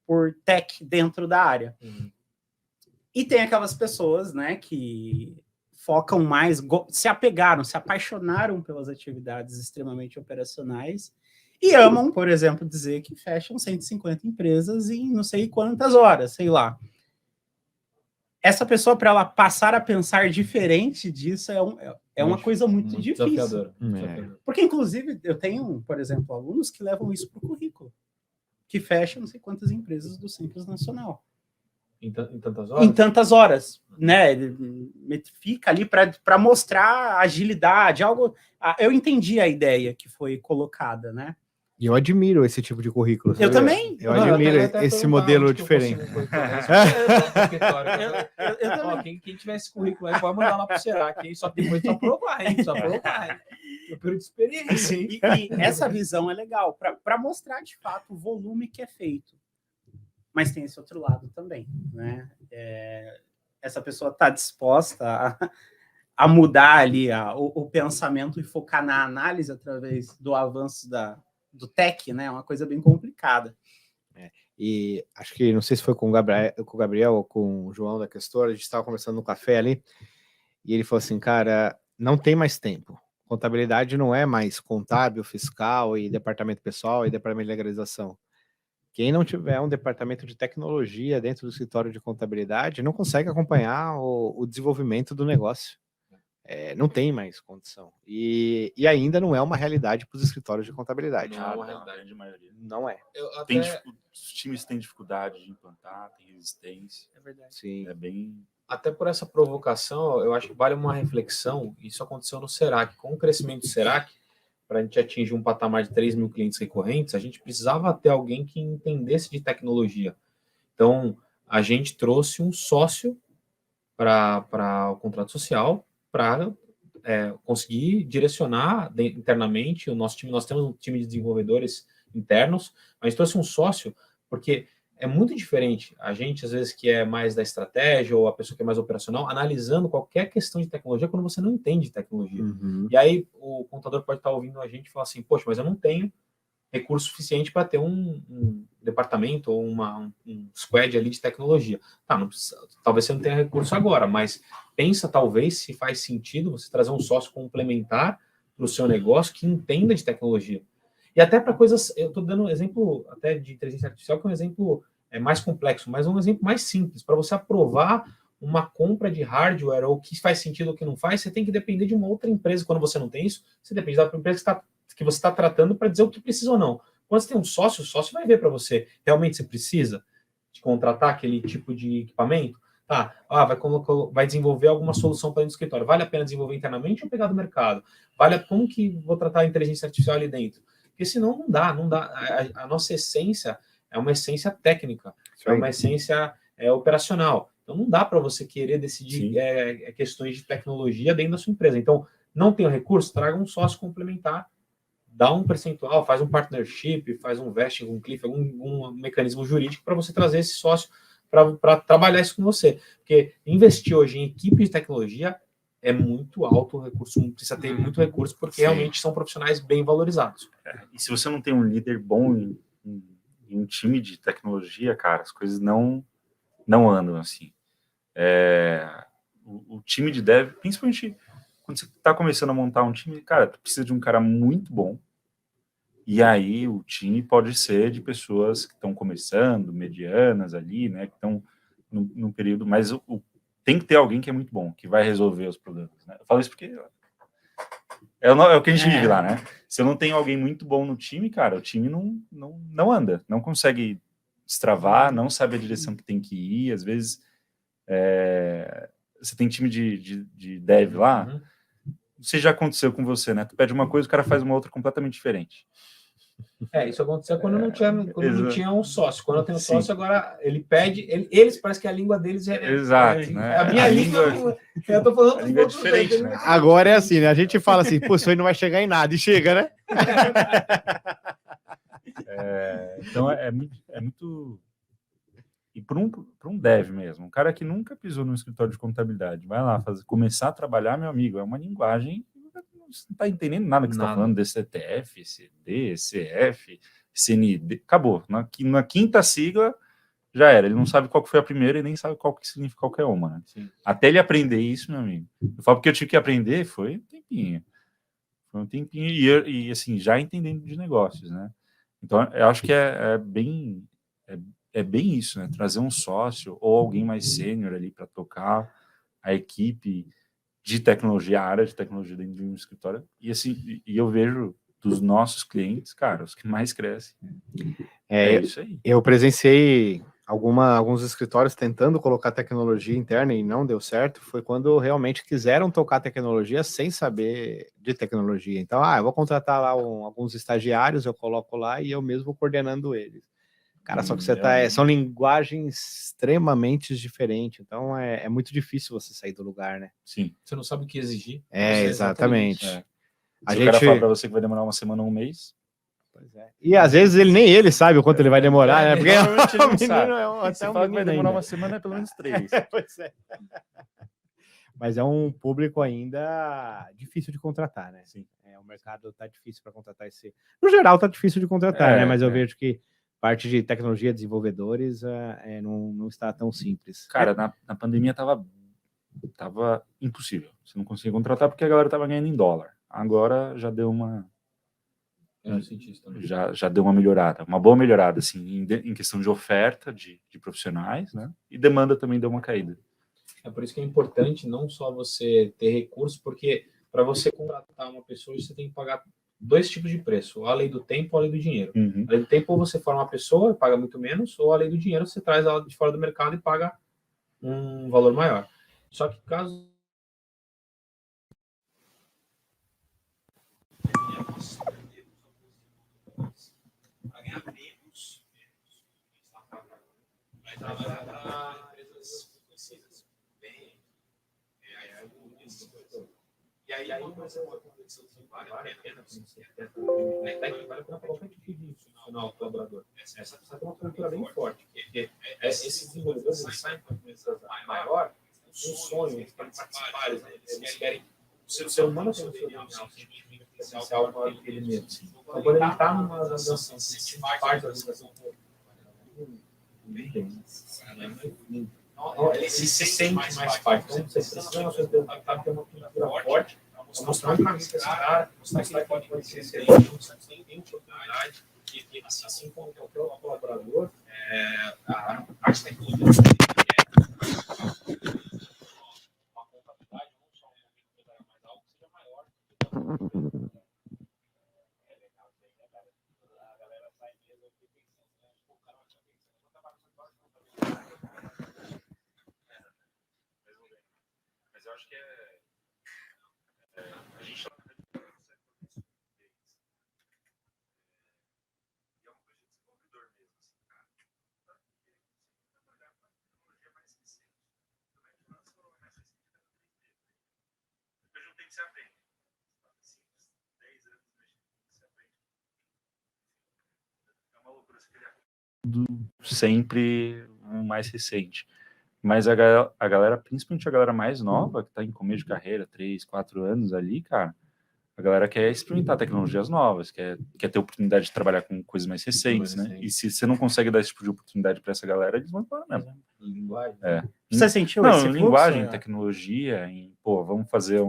por tech dentro da área. E tem aquelas pessoas, né, que focam mais, se apaixonaram pelas atividades extremamente operacionais e amam, por exemplo, dizer que fecham 150 empresas em não sei quantas horas, sei lá. Essa pessoa, para ela passar a pensar diferente disso, é uma coisa muito difícil. Porque, inclusive, eu tenho, por exemplo, alunos que levam isso para o currículo, que fecham não sei quantas empresas do Simples Nacional. Em tantas horas? Em tantas horas, né? Ele fica ali para mostrar agilidade, algo. Eu entendi a ideia que foi colocada, né? E eu admiro esse tipo de currículo. Eu também. Eu admiro esse modelo diferente. Quem tiver esse currículo aí, pode mandar lá para o Senac, só depois precisa provar, hein? Só provar. Eu perdi experiência, hein? E essa visão é legal, para mostrar de fato o volume que é feito. Mas tem esse outro lado também, né? Essa pessoa está disposta a mudar ali o pensamento e focar na análise através do avanço do tech, né? É uma coisa bem complicada. E acho que, não sei se foi com o Gabriel ou com o João da Questora, a gente estava conversando no café ali, E ele falou assim, cara, não tem mais tempo. Contabilidade não é mais contábil, fiscal e departamento pessoal e departamento de legalização. Quem não tiver um departamento de tecnologia dentro do escritório de contabilidade não consegue acompanhar o desenvolvimento do negócio. Não tem mais condição. E ainda não é uma realidade para os escritórios de contabilidade. Não é uma realidade de maioria. Não é. Os times têm dificuldade de implantar, tem resistência. É verdade. Sim. É bem... Até por essa provocação, eu acho que vale uma reflexão. Isso aconteceu no Serac. Com o crescimento do Serac, para a gente atingir um patamar de 3 mil clientes recorrentes, a gente precisava ter alguém que entendesse de tecnologia. Então, a gente trouxe um sócio para o contrato social, para conseguir direcionar internamente o nosso time. Nós temos um time de desenvolvedores internos, mas a gente trouxe um sócio, porque é muito diferente a gente, às vezes, que é mais da estratégia, ou a pessoa que é mais operacional, analisando qualquer questão de tecnologia quando você não entende de tecnologia. Uhum. E aí o contador pode estar ouvindo a gente e falar assim, poxa, mas eu não tenho recurso suficiente para ter um departamento ou um squad ali de tecnologia. Tá, não precisa, talvez você não tenha recurso agora, mas pensa talvez se faz sentido você trazer um sócio complementar para o seu negócio que entenda de tecnologia. E até para coisas, eu estou dando um exemplo até de inteligência artificial, que é um exemplo mais complexo, mas um exemplo mais simples. Para você aprovar uma compra de hardware ou o que faz sentido ou o que não faz, você tem que depender de uma outra empresa. Quando você não tem isso, você depende da empresa que você está tratando para dizer o que precisa ou não. Quando você tem um sócio, o sócio vai ver para você. Realmente você precisa de contratar aquele tipo de equipamento? Tá, vai desenvolver alguma solução para dentro do escritório. Vale a pena desenvolver internamente ou pegar do mercado? Como que vou tratar a inteligência artificial ali dentro? Porque senão não dá. A nossa essência é uma essência técnica, é uma essência operacional. Então não dá para você querer decidir questões de tecnologia dentro da sua empresa. Então, não tem o recurso, traga um sócio complementar, dá um percentual, faz um partnership, faz um vesting, um cliff, algum mecanismo jurídico para você trazer esse sócio para trabalhar isso com você. Porque investir hoje em equipe de tecnologia é muito alto o recurso, precisa ter muito recurso, porque realmente são profissionais bem valorizados. E se você não tem um líder bom em um time de tecnologia, cara, as coisas não andam assim. O time de dev, principalmente quando você está começando a montar um time, cara, tu precisa de um cara muito bom. E aí o time pode ser de pessoas que estão começando, medianas ali, né, que estão num período, mas tem que ter alguém que é muito bom, que vai resolver os problemas, né? Eu falo isso porque é o que a gente vive lá, né? Se eu não tenho alguém muito bom no time, cara, o time não anda, não consegue destravar, não sabe a direção que tem que ir. Às vezes você tem time de dev lá, não sei se já aconteceu com você, né? Tu pede uma coisa, o cara faz uma outra completamente diferente. Isso acontecia quando não tinha um sócio. Quando eu tenho um sócio, agora ele pede, eles parece que a língua deles Exato, né? A minha língua, eu tô falando língua é diferente, né? Agora é assim, né? A gente fala assim, pô, isso aí não vai chegar em nada, e chega, né? Então é muito... E para um dev mesmo, um cara que nunca pisou num escritório de contabilidade, vai lá começar a trabalhar, meu amigo, é uma linguagem, você não está entendendo nada que você está falando, DCTF, CD, CF, CND, acabou. Na quinta sigla, já era. Ele não sabe qual que foi a primeira e nem sabe qual que significa qualquer uma, né? Até ele aprender isso, meu amigo. Eu falo porque eu tive que aprender, foi um tempinho e assim, já entendendo de negócios, né? Então, eu acho que é bem isso, né? Trazer um sócio ou alguém mais sênior ali para tocar a equipe de tecnologia, a área de tecnologia dentro de um escritório. E assim, eu vejo dos nossos clientes, cara, os que mais crescem. É isso aí. Eu presenciei alguns escritórios tentando colocar tecnologia interna e não deu certo. Foi quando realmente quiseram tocar tecnologia sem saber de tecnologia. Então, eu vou contratar lá alguns estagiários, eu coloco lá e eu mesmo coordenando eles. Cara, só que são linguagens extremamente diferentes, então é muito difícil você sair do lugar, né? Sim. Você não sabe o que exigir. Exatamente. Se o cara fala para você que vai demorar uma semana ou um mês... Pois é. E às vezes nem ele sabe o quanto ele vai demorar, né? Porque o menino até fala que vai demorar uma semana, é pelo menos 3. Pois é. Mas é um público ainda difícil de contratar, né? Sim. O mercado tá difícil para contratar esse... No geral, tá difícil de contratar, né? Mas eu vejo que parte de tecnologia, desenvolvedores, não está tão simples. Cara, na pandemia tava tava impossível. Você não conseguia contratar porque a galera tava ganhando em dólar. Agora já deu uma... Já deu uma melhorada, uma boa melhorada, assim, em questão de oferta de profissionais, né? E demanda também deu uma caída. É por isso que é importante não só você ter recursos, porque para você contratar uma pessoa, você tem que pagar 2 tipos de preço, a lei do tempo ou a lei do dinheiro. Uhum. A lei do tempo, ou você forma uma pessoa, paga muito menos, ou a lei do dinheiro, você traz ela de fora do mercado e paga um valor maior. Só que caso para ganhar menos, vai trabalhar para empresas conhecidas. Bem, e aí vai ser uma competição que vale a pena, vale para qualquer tipo de funcional colaborador. Essa é uma cultura bem forte, porque esses desenvolvedores eles saem para empresas maior, um sonho, eles querem participar, eles querem. O ser humano tem o seu potencial maior do que ele mesmo. Então, quando ele está numa organização, se sente parte da organização, ele se sente mais parte. Então, você precisa na sua empresa ter uma cultura forte, mostrar um caminho para esse cara, mostrar que ele pode ser excelente, mostrar que tem oportunidade, e assim como qualquer colaborador, a parte tecnologia uma contabilidade, não só um mais alto, seja maior. A galera sai mesmo aqui pensando, o cara vai trabalhar mas eu acho que a gente se aprende. 10 anos se aprende. É uma loucura se criar. Sempre o mais recente. Mas a galera, principalmente a galera mais nova, que está em começo de carreira, 3, 4 anos ali, cara, a galera quer experimentar tecnologias novas, quer ter oportunidade de trabalhar com coisas mais recentes, né? E se você não consegue dar esse tipo de oportunidade para essa galera, eles vão embora mesmo. Linguagem. Você sentiu não, esse em fluxo? Linguagem, tecnologia, vamos fazer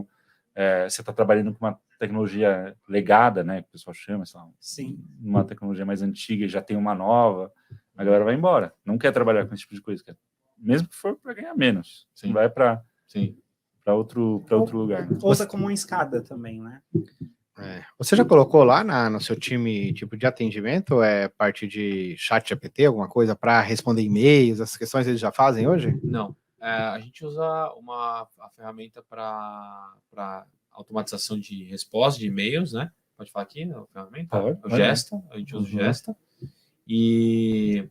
você está trabalhando com uma tecnologia legada, né, que o pessoal chama, sei lá, Sim. uma tecnologia mais antiga e já tem uma nova, a galera vai embora. Não quer trabalhar com esse tipo de coisa, mesmo que for para ganhar menos. Sim. Vai para outro lugar. Né? Usa como uma escada também, né? Você já colocou lá no seu time tipo de atendimento parte de chat GPT, alguma coisa para responder e-mails, essas questões eles já fazem hoje? Não. A gente usa a ferramenta para automatização de resposta de e-mails, né? Pode falar aqui, a ferramenta? O Gesta, a gente usa o Gesta. E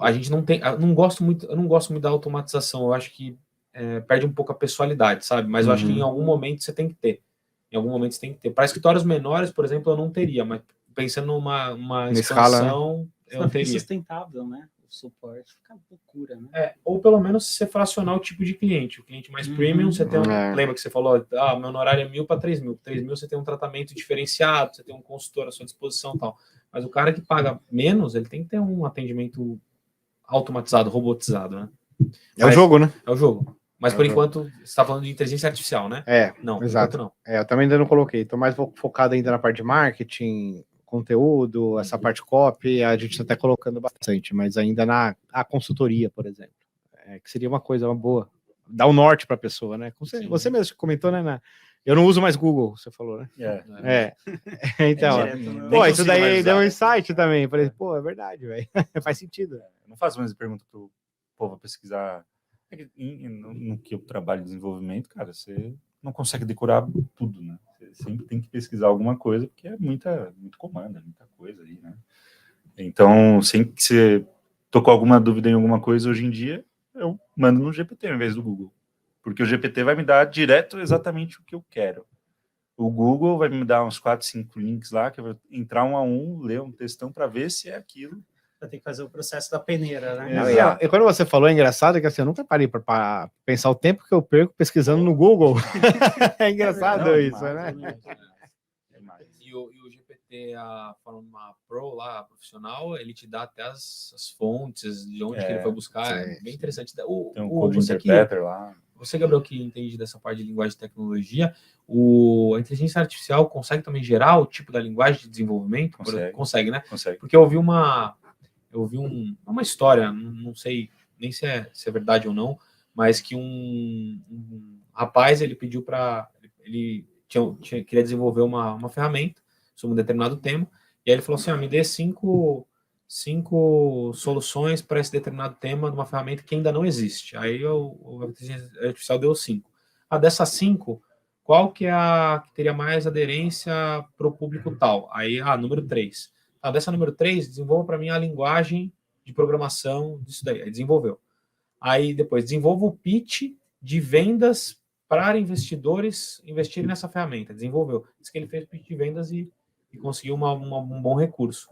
a gente não tem, eu não gosto muito da automatização, eu acho que perde um pouco a pessoalidade, sabe? Mas eu acho que em algum momento você tem que ter. Para escritórios menores, por exemplo, eu não teria, mas pensando numa expansão, escala, né? Eu teria. Sustentável, né? O suporte fica loucura, né? Ou pelo menos você fracionar o tipo de cliente. O cliente mais premium, você tem lembra que você falou, meu honorário é 1.000 para 3.000. 3.000 você tem um tratamento diferenciado, você tem um consultor à sua disposição e tal. Mas o cara que paga menos, ele tem que ter um atendimento automatizado, robotizado, né? O jogo, né? É o jogo. Mas por enquanto, você está falando de inteligência artificial, né? Não, exato. Não. Eu também ainda não coloquei. Estou mais focado ainda na parte de marketing, conteúdo, essa parte copy, a gente está até colocando bastante, mas ainda a consultoria, por exemplo. Que seria uma coisa boa. Dar um norte para a pessoa, né? Você mesmo comentou, né? Eu não uso mais Google, você falou, né? Então, isso daí deu um insight também. Falei, é verdade, velho. Faz sentido. Eu não faço mais pergunta pro povo pesquisar. No que eu trabalho de desenvolvimento, cara, você não consegue decorar tudo, né? Você sempre tem que pesquisar alguma coisa, porque é muito comando, é muita coisa aí, né? Então, sempre que você tocou alguma dúvida em alguma coisa hoje em dia, eu mando no GPT ao invés do Google. Porque o GPT vai me dar direto exatamente o que eu quero. O Google vai me dar uns 4, 5 links lá, que eu vou entrar um a um, ler um textão para ver se é aquilo. Vai ter que fazer o processo da peneira, né? E quando você falou, é engraçado que assim, eu nunca parei para pensar o tempo que eu perco pesquisando no Google. É engraçado isso, né? E o GPT, a forma Pro lá, profissional, ele te dá até as fontes de onde que ele foi buscar. É bem interessante. Tem um code interpreter lá. você, Gabriel, que entende dessa parte de linguagem de tecnologia, a inteligência artificial consegue também gerar o tipo da linguagem de desenvolvimento? Consegue, né? Consegue. Porque eu ouvi uma história, não sei nem se é verdade ou não, mas que um rapaz, ele pediu para... Ele queria desenvolver uma ferramenta sobre um determinado tema, e aí ele falou assim, me dê 5 soluções para esse determinado tema de uma ferramenta que ainda não existe. Aí a inteligência artificial deu 5. Dessas 5, qual que é a que teria mais aderência para o público tal? Aí, número 3. Dessa número 3, desenvolva para mim a linguagem de programação disso daí. Aí desenvolveu. Aí depois, desenvolva o pitch de vendas para investidores investirem nessa ferramenta. Desenvolveu. Diz que ele fez pitch de vendas e conseguiu um bom recurso.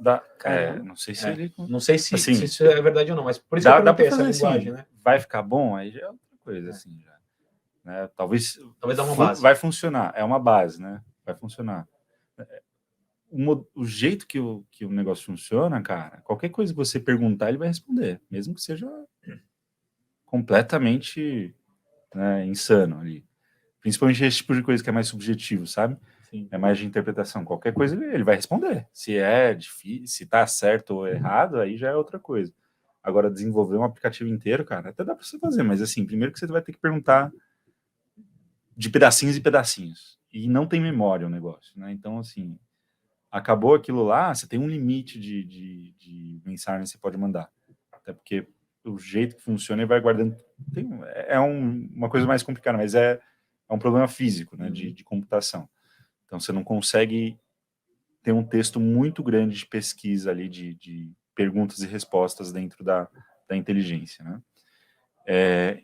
Não sei se ele... Não sei se, assim, se isso é verdade ou não, mas por isso dá que eu perguntei pra fazer essa linguagem, né? Vai ficar bom? Aí já é outra coisa, assim, já. Né? Talvez dá uma base. Vai funcionar. É uma base, né? Vai funcionar. O jeito que o negócio funciona, cara, qualquer coisa que você perguntar, ele vai responder. Mesmo que seja completamente, né, insano ali. Principalmente esse tipo de coisa que é mais subjetivo, sabe? Sim. É mais de interpretação. Qualquer coisa ele vai responder. Se é difícil, se tá certo ou errado, aí já é outra coisa. Agora, desenvolver um aplicativo inteiro, cara, até dá para você fazer, mas assim, primeiro que você vai ter que perguntar de pedacinhos e pedacinhos. E não tem memória o negócio, né? Então, assim, acabou aquilo lá, você tem um limite de mensagem que você pode mandar. Até porque o jeito que funciona, ele vai guardando... uma coisa mais complicada, mas é um problema físico, né, de computação. Então, você não consegue ter um texto muito grande de pesquisa ali, de perguntas e respostas dentro da inteligência, né?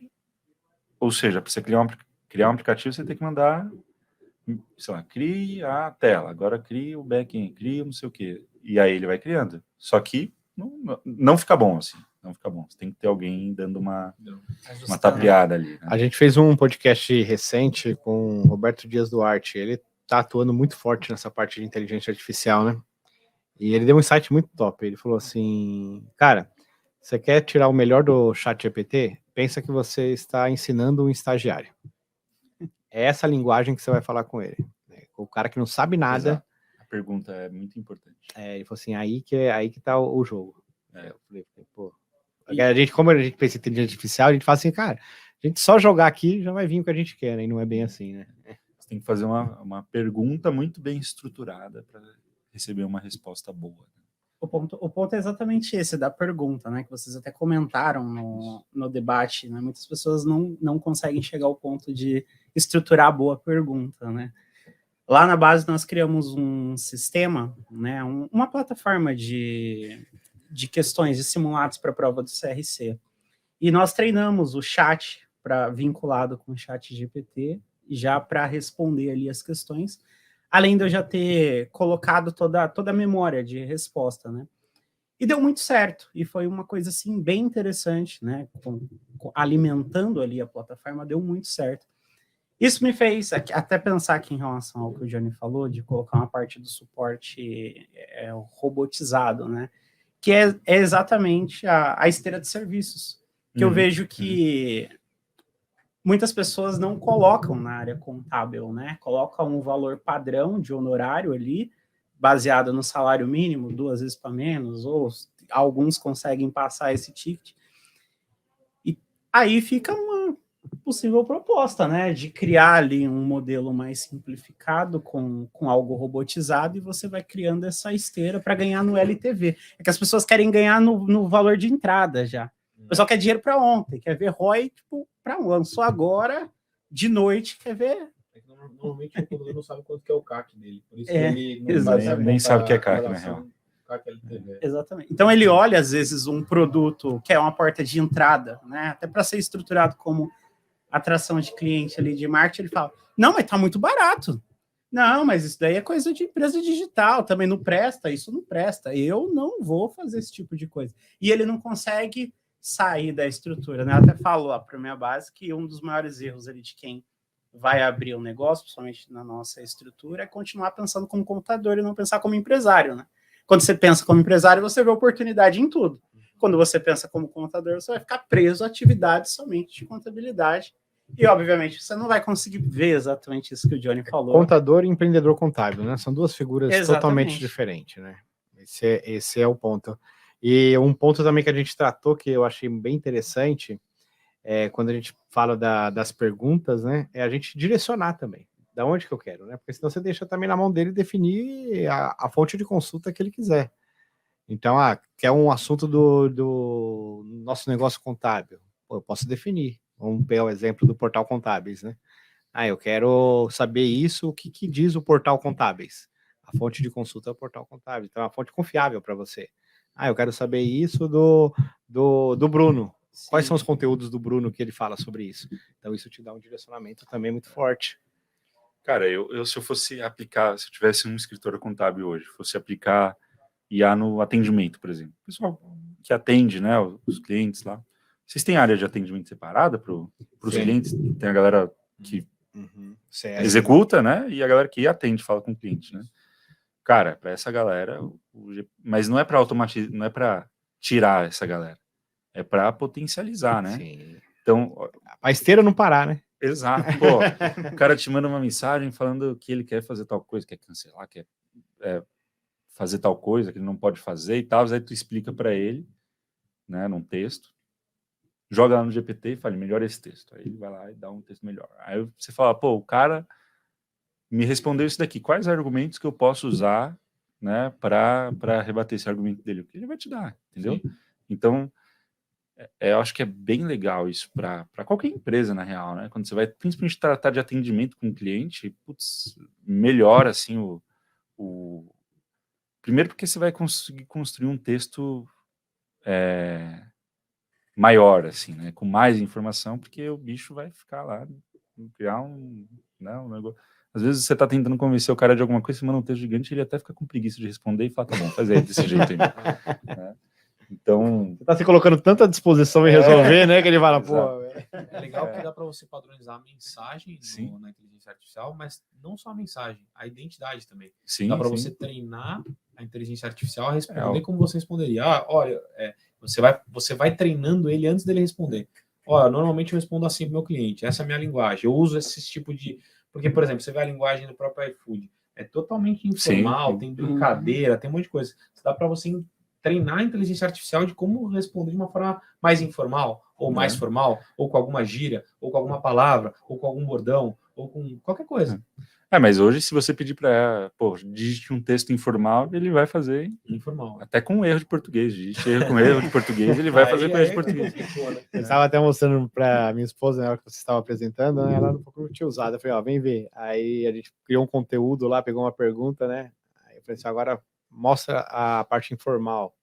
Ou seja, para você criar um aplicativo, você tem que mandar, sei lá, crie a tela, agora crie o back-end, crie não sei o quê. E aí ele vai criando. Só que não fica bom assim. Não fica bom. Você tem que ter alguém dando uma tapeada ali. Né? A gente fez um podcast recente com o Roberto Dias Duarte. Ele tá atuando muito forte nessa parte de inteligência artificial, né? E ele deu um insight muito top. Ele falou assim, cara, você quer tirar o melhor do ChatGPT? Pensa que você está ensinando um estagiário. É essa linguagem que você vai falar com ele. O cara que não sabe nada. Exato. A pergunta é muito importante. Ele falou assim, aí que tá o jogo. Eu falei, pô... Como a gente pensa em inteligência artificial, a gente fala assim, cara, a gente só jogar aqui já vai vir o que a gente quer, né? E não é bem assim, né? Você tem que fazer uma pergunta muito bem estruturada para receber uma resposta boa. O ponto é exatamente esse, da pergunta, né? Que vocês até comentaram no debate, né? Muitas pessoas não conseguem chegar ao ponto de estruturar a boa pergunta, né? Lá na base nós criamos um sistema, né? Uma plataforma de questões, de simulados para a prova do CRC. E nós treinamos o chat vinculado com o chat GPT, já para responder ali as questões, além de eu já ter colocado toda a memória de resposta, né? E deu muito certo, e foi uma coisa, assim, bem interessante, né? Alimentando ali a plataforma, deu muito certo. Isso me fez até pensar aqui em relação ao que o Johnny falou, de colocar uma parte do suporte robotizado, né? Que é exatamente a esteira de serviços, que eu vejo que muitas pessoas não colocam na área contábil, né? Colocam um valor padrão de honorário ali, baseado no salário mínimo, 2 vezes para menos, ou alguns conseguem passar esse ticket. E aí fica uma possível proposta, né? De criar ali um modelo mais simplificado com algo robotizado, e você vai criando essa esteira para ganhar no LTV. É que as pessoas querem ganhar no valor de entrada já. O pessoal quer dinheiro para ontem, quer ver ROI, tipo, para lançou agora, de noite, quer ver. Normalmente o consumidor não sabe quanto que é o CAC dele. Por isso ele nem sabe o que é CAC, na real. Exatamente. Então ele olha, às vezes, um produto que é uma porta de entrada, né? Até para ser estruturado como atração de cliente ali de marketing, ele fala, não, mas tá muito barato. Não, mas isso daí é coisa de empresa digital, também não presta, isso não presta. Eu não vou fazer esse tipo de coisa. E ele não consegue sair da estrutura, né? Eu até falo lá para minha base que um dos maiores erros ali de quem vai abrir um negócio, principalmente na nossa estrutura, é continuar pensando como contador e não pensar como empresário, né? Quando você pensa como empresário, você vê oportunidade em tudo. Quando você pensa como contador, você vai ficar preso a atividades somente de contabilidade E, obviamente, você não vai conseguir ver exatamente isso que o Johnny falou. Contador e empreendedor contábil, né? São duas figuras Exatamente. totalmente diferentes, né? Esse é o ponto. E um ponto também que a gente tratou, que eu achei bem interessante, quando a gente fala das perguntas, né? É a gente direcionar também. Da onde que eu quero, né? Porque senão você deixa também na mão dele definir a fonte de consulta que ele quiser. Então, quer um assunto do nosso negócio contábil? Pô, eu posso definir. Vamos pegar o exemplo do Portal Contábeis, né? Eu quero saber isso, o que diz o Portal Contábeis? A fonte de consulta é o Portal Contábeis, então é uma fonte confiável para você. Eu quero saber isso do Bruno. Sim. Quais são os conteúdos do Bruno que ele fala sobre isso? Então isso te dá um direcionamento também muito forte. Cara, se eu fosse aplicar, se eu tivesse um escritório contábil hoje, fosse aplicar IA no atendimento, por exemplo. O pessoal que atende, né, os clientes lá. Vocês têm área de atendimento separada para os clientes? Tem a galera que executa, né, e a galera que atende, fala com o cliente, né. Cara, para essa galera, mas não é para automatizar, não é para tirar essa galera, é para potencializar, né. Sim. Então, a esteira não parar, né? Exato. Pô, o cara te manda uma mensagem falando que ele quer fazer tal coisa, quer cancelar, quer fazer tal coisa que ele não pode fazer e tal, aí tu explica para ele, né, num texto, joga lá no GPT e fala, melhora esse texto. Aí ele vai lá e dá um texto melhor. Aí você fala, pô, o cara me respondeu isso daqui, quais argumentos que eu posso usar, né, para rebater esse argumento dele? O que ele vai te dar, entendeu? Sim. Então, eu acho que é bem legal isso para qualquer empresa, na real, né? Quando você vai, principalmente, tratar de atendimento com o cliente, putz, melhora, assim, primeiro porque você vai conseguir construir um texto maior, assim, né? Com mais informação, porque o bicho vai ficar lá, criar um negócio. Às vezes você tá tentando convencer o cara de alguma coisa, você manda um texto gigante, ele até fica com preguiça de responder e fala, tá bom, faz aí desse jeito aí. Né? Então... Você tá se colocando tanto à disposição em resolver, né? Que ele fala, pô... É legal que dá para você padronizar a mensagem na inteligência artificial, mas não só a mensagem, a identidade também. Sim, dá para você treinar a inteligência artificial a responder como você responderia. Olha, você vai treinando ele antes dele responder. Olha, normalmente eu respondo assim pro meu cliente, essa é a minha linguagem. Eu uso esse tipo de... Porque, por exemplo, você vê a linguagem do próprio iFood, é totalmente informal, tem brincadeira, tem um monte de coisa. Dá para você treinar a inteligência artificial de como responder de uma forma mais informal, ou mais formal, ou com alguma gíria, ou com alguma palavra, ou com algum bordão, ou com qualquer coisa. Mas hoje, se você pedir para, digite um texto informal, ele vai fazer informal. Até com erro de português. Digite erro com erro de português, ele vai fazer com erro de português. Eu estava até mostrando para minha esposa, na hora que você estava apresentando, né, ela era um pouco não tinha usado. Eu falei, vem ver. Aí a gente criou um conteúdo lá, pegou uma pergunta, né? Aí eu falei assim, agora mostra a parte informal,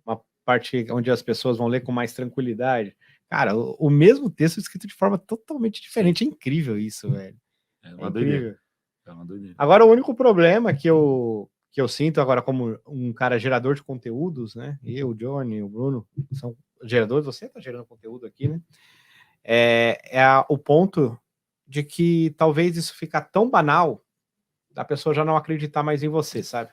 uma parte onde as pessoas vão ler com mais tranquilidade. Cara, o mesmo texto escrito de forma totalmente diferente. É incrível isso, velho. É uma doideira. É uma doideira. Agora, o único problema que eu sinto agora como um cara gerador de conteúdos, né? Eu, o Johnny, o Bruno, são geradores, você está gerando conteúdo aqui, né? O ponto de que talvez isso fica tão banal da pessoa já não acreditar mais em você, sabe?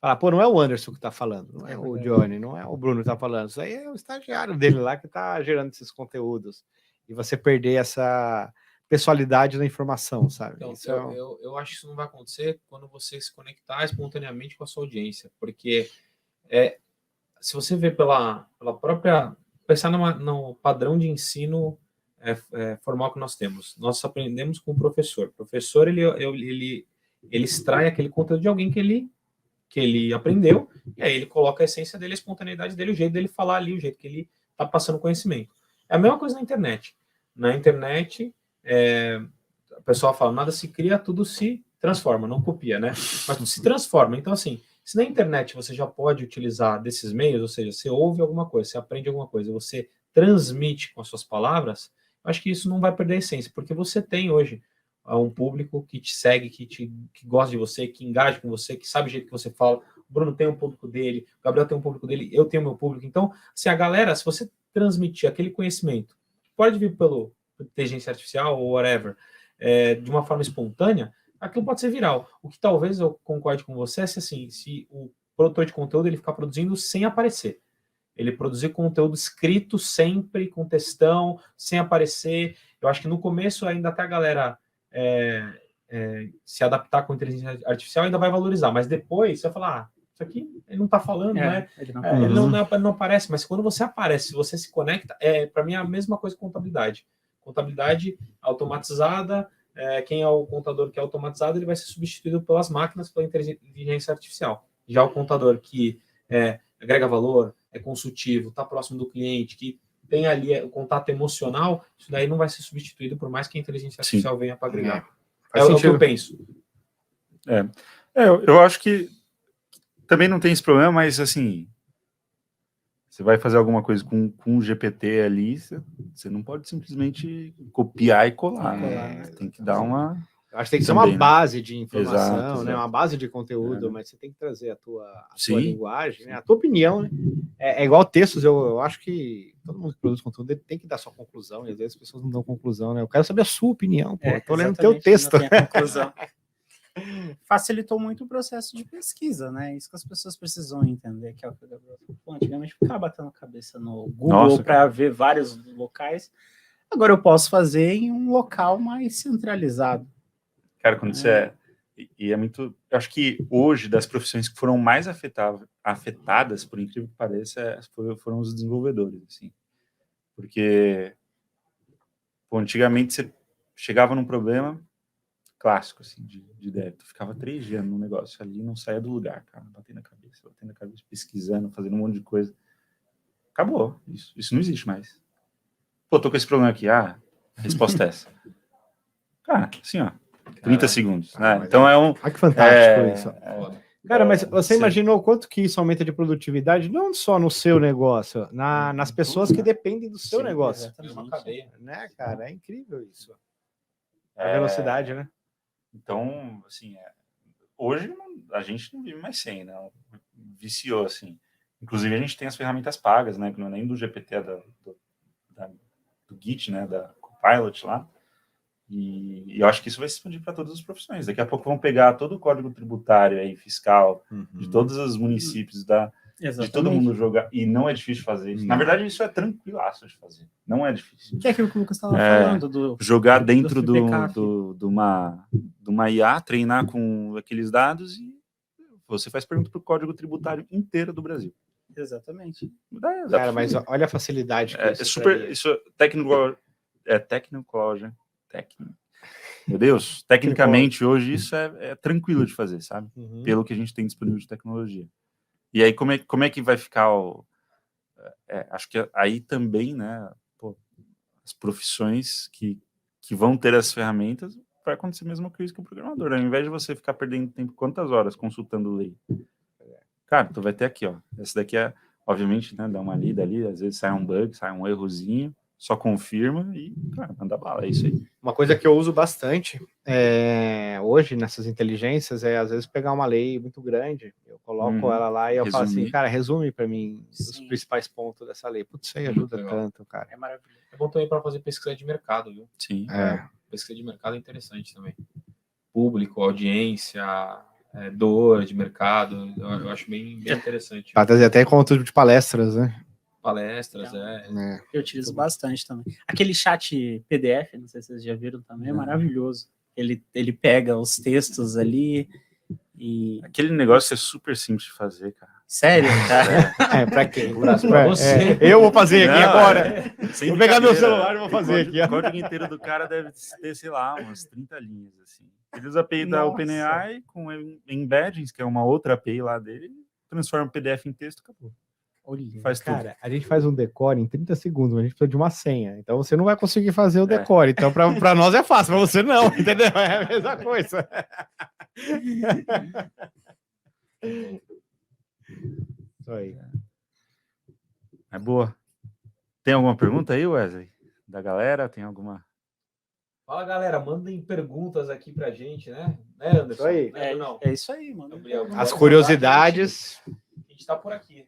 Falar, pô, não é o Anderson que tá falando, não é o Johnny, não é o Bruno que tá falando, isso aí é o estagiário dele lá que tá gerando esses conteúdos. E você perder essa pessoalidade da informação, sabe? Então, eu acho que isso não vai acontecer quando você se conectar espontaneamente com a sua audiência, porque se você vê pela própria... Pensar no padrão de ensino formal que nós temos. Nós aprendemos com o professor. O professor, ele extrai aquele conteúdo de alguém que ele aprendeu, e aí ele coloca a essência dele, a espontaneidade dele, o jeito dele falar ali, o jeito que ele está passando conhecimento. É a mesma coisa na internet. Na internet, o pessoal fala, nada se cria, tudo se transforma, não copia, né? Mas tudo se transforma. Então, assim, se na internet você já pode utilizar desses meios, ou seja, você ouve alguma coisa, você aprende alguma coisa, você transmite com as suas palavras, eu acho que isso não vai perder a essência, porque você tem hoje um público que te segue, que gosta de você, que engaja com você, que sabe o jeito que você fala. O Bruno tem um público dele, o Gabriel tem um público dele, eu tenho meu público. Então, se a galera, se você transmitir aquele conhecimento, pode vir pelo inteligência artificial ou whatever, de uma forma espontânea, aquilo pode ser viral. O que talvez eu concorde com você é se o produtor de conteúdo ele ficar produzindo sem aparecer. ele produzir conteúdo escrito sempre, com textão, sem aparecer. Eu acho que no começo ainda até a galera se adaptar com a inteligência artificial ainda vai valorizar, mas depois você vai falar, isso aqui ele não está falando, né? Ele não aparece, mas quando você aparece, se você se conecta, para mim é a mesma coisa que contabilidade. Contabilidade automatizada, quem é o contador que é automatizado, ele vai ser substituído pelas máquinas, pela inteligência artificial. Já o contador que agrega valor, é consultivo, está próximo do cliente, que tem ali o contato emocional, isso daí não vai ser substituído por mais que a inteligência artificial venha para agregar. É o que eu penso. Eu acho que também não tem esse problema, mas assim, você vai fazer alguma coisa com o GPT ali, você não pode simplesmente copiar e colar. Né? Tem que dar uma... Eu acho que tem que ser uma base de informação, exato. Né? Uma base de conteúdo, mas você tem que trazer a tua linguagem, né? A tua opinião, né? É igual textos, eu acho que todo mundo que produz conteúdo tem que dar sua conclusão, e às vezes as pessoas não dão conclusão, né? Eu quero saber a sua opinião, pô. Eu tô lendo teu texto. Não tem a conclusão. Facilitou muito o processo de pesquisa, né? Isso que as pessoas precisam entender, que é o que o Gabriel falou. Antigamente ficava batendo cabeça no Google para ver vários locais. Agora eu posso fazer em um local mais centralizado. Cara, quando você e é muito... Eu acho que hoje, das profissões que foram mais afetadas, por incrível que pareça, foram os desenvolvedores, assim. Porque, antigamente você chegava num problema clássico, assim, de débito. Ficava 3 dias no negócio ali, não saía do lugar, cara. Batendo a cabeça, pesquisando, fazendo um monte de coisa. Acabou. Isso não existe mais. Pô, tô com esse problema aqui. A resposta é essa. Cara, assim, ó. 30 segundos. Né? Então é um... Olha que fantástico isso. Cara, mas você imaginou quanto que isso aumenta de produtividade, não só no seu negócio, nas pessoas que dependem do seu negócio. Uma cadeia. Né, cara? É incrível isso. A velocidade, né? Então, assim, hoje a gente não vive mais sem, né? Viciou, assim. Inclusive, a gente tem as ferramentas pagas, né? Que não é nem do GPT, do Git, né? Da Copilot lá. E eu acho que isso vai se expandir para todas as profissões. Daqui a pouco vão pegar todo o código tributário aí, fiscal, de todos os municípios, de todo mundo jogar. E não é difícil fazer isso. Na verdade, isso é tranquilaço de fazer. Não é difícil. Que é aquilo que o Lucas estava falando. Jogar dentro de uma IA, treinar com aqueles dados e você faz pergunta para o código tributário inteiro do Brasil. Exatamente. Cara, mas olha a facilidade. Que isso é tecnologia. Meu Deus, tecnicamente hoje isso é tranquilo de fazer, sabe? Pelo que a gente tem disponível de tecnologia. E aí como é que vai ficar acho que aí também, né, as profissões que vão ter as ferramentas, vai acontecer a mesma coisa que o programador. Ao invés de você ficar perdendo tempo quantas horas consultando lei, cara, tu vai ter aqui, ó, essa daqui obviamente, né, dá uma lida ali, às vezes sai um bug, sai um errozinho, só confirma e, cara, manda bala, é isso aí. Uma coisa que eu uso bastante hoje nessas inteligências às vezes, pegar uma lei muito grande, eu coloco ela lá e eu falo assim, cara, resume para mim os principais pontos dessa lei. Putz, isso aí ajuda tanto, cara. É maravilhoso. É bom também para fazer pesquisa de mercado, viu? Sim. Pesquisa de mercado é interessante também. Público, audiência, dor de mercado, eu acho bem interessante. Para trazer até conteúdo de palestras, né? Palestras, Eu utilizo bastante também. Aquele chat PDF, não sei se vocês já viram também, é maravilhoso. Ele pega os textos ali e... Aquele negócio é super simples de fazer, cara. Sério, cara? Pra quem? Pra você. Eu vou fazer aqui agora. Vou pegar meu celular e vou fazer aqui. O código inteiro do cara deve ter, sei lá, umas 30 linhas, assim. Ele usa a API da OpenAI com embeddings, que é uma outra API lá dele, transforma o PDF em texto e acabou. Faz cara, tudo. A gente faz um decore em 30 segundos, mas a gente precisa de uma senha. Então você não vai conseguir fazer o decore. Então, para nós é fácil, para você não, entendeu? É a mesma coisa. Isso aí. É boa. Tem alguma pergunta aí, Wesley? Da galera? Tem alguma? Fala, galera, mandem perguntas aqui pra gente, né? Anderson? Isso aí. É isso aí, mano. As curiosidades. A gente tá por aqui.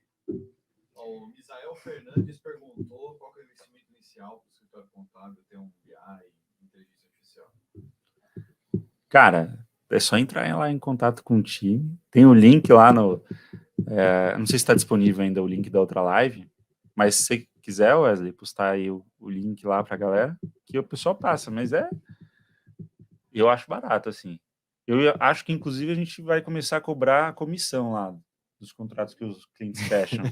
O Misael Fernandes perguntou qual é o investimento inicial para o escritório contábil ter um BI e inteligência artificial. Cara, é só entrar lá em contato com o time. Tem o link lá no... não sei se está disponível ainda o link da outra live, Mas se você quiser, Wesley, postar aí o link lá para a galera, que o pessoal passa, mas eu acho barato, assim. Eu acho que, inclusive, a gente vai começar a cobrar a comissão lá dos contratos que os clientes fecham.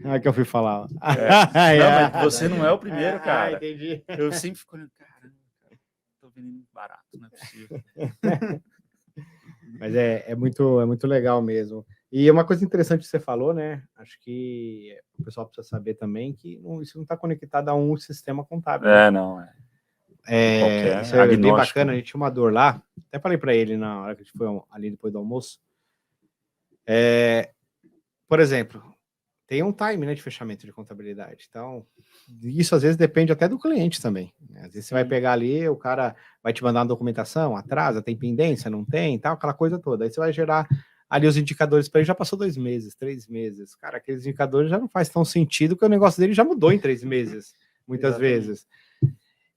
É que eu fui falar. Não, mas você não é o primeiro, cara. Entendi. Eu sempre fico olhando, caramba, cara, tô vendendo barato, não é possível. Mas é muito legal mesmo. E uma coisa interessante que você falou, né? Acho que o pessoal precisa saber também que isso não está conectado a um sistema contábil. Não. Isso é bem bacana. A gente tinha uma dor lá. Até falei para ele na hora que a gente foi ali depois do almoço. Por exemplo, tem um time, né, de fechamento de contabilidade. Então, isso às vezes depende até do cliente também. Né? Às vezes você vai pegar ali, o cara vai te mandar uma documentação, atrasa, tem pendência, não tem, tal, aquela coisa toda. Aí você vai gerar ali os indicadores para ele, já passou 2 meses, 3 meses. Cara, aqueles indicadores já não faz tão sentido, porque o negócio dele já mudou em 3 meses, muitas vezes.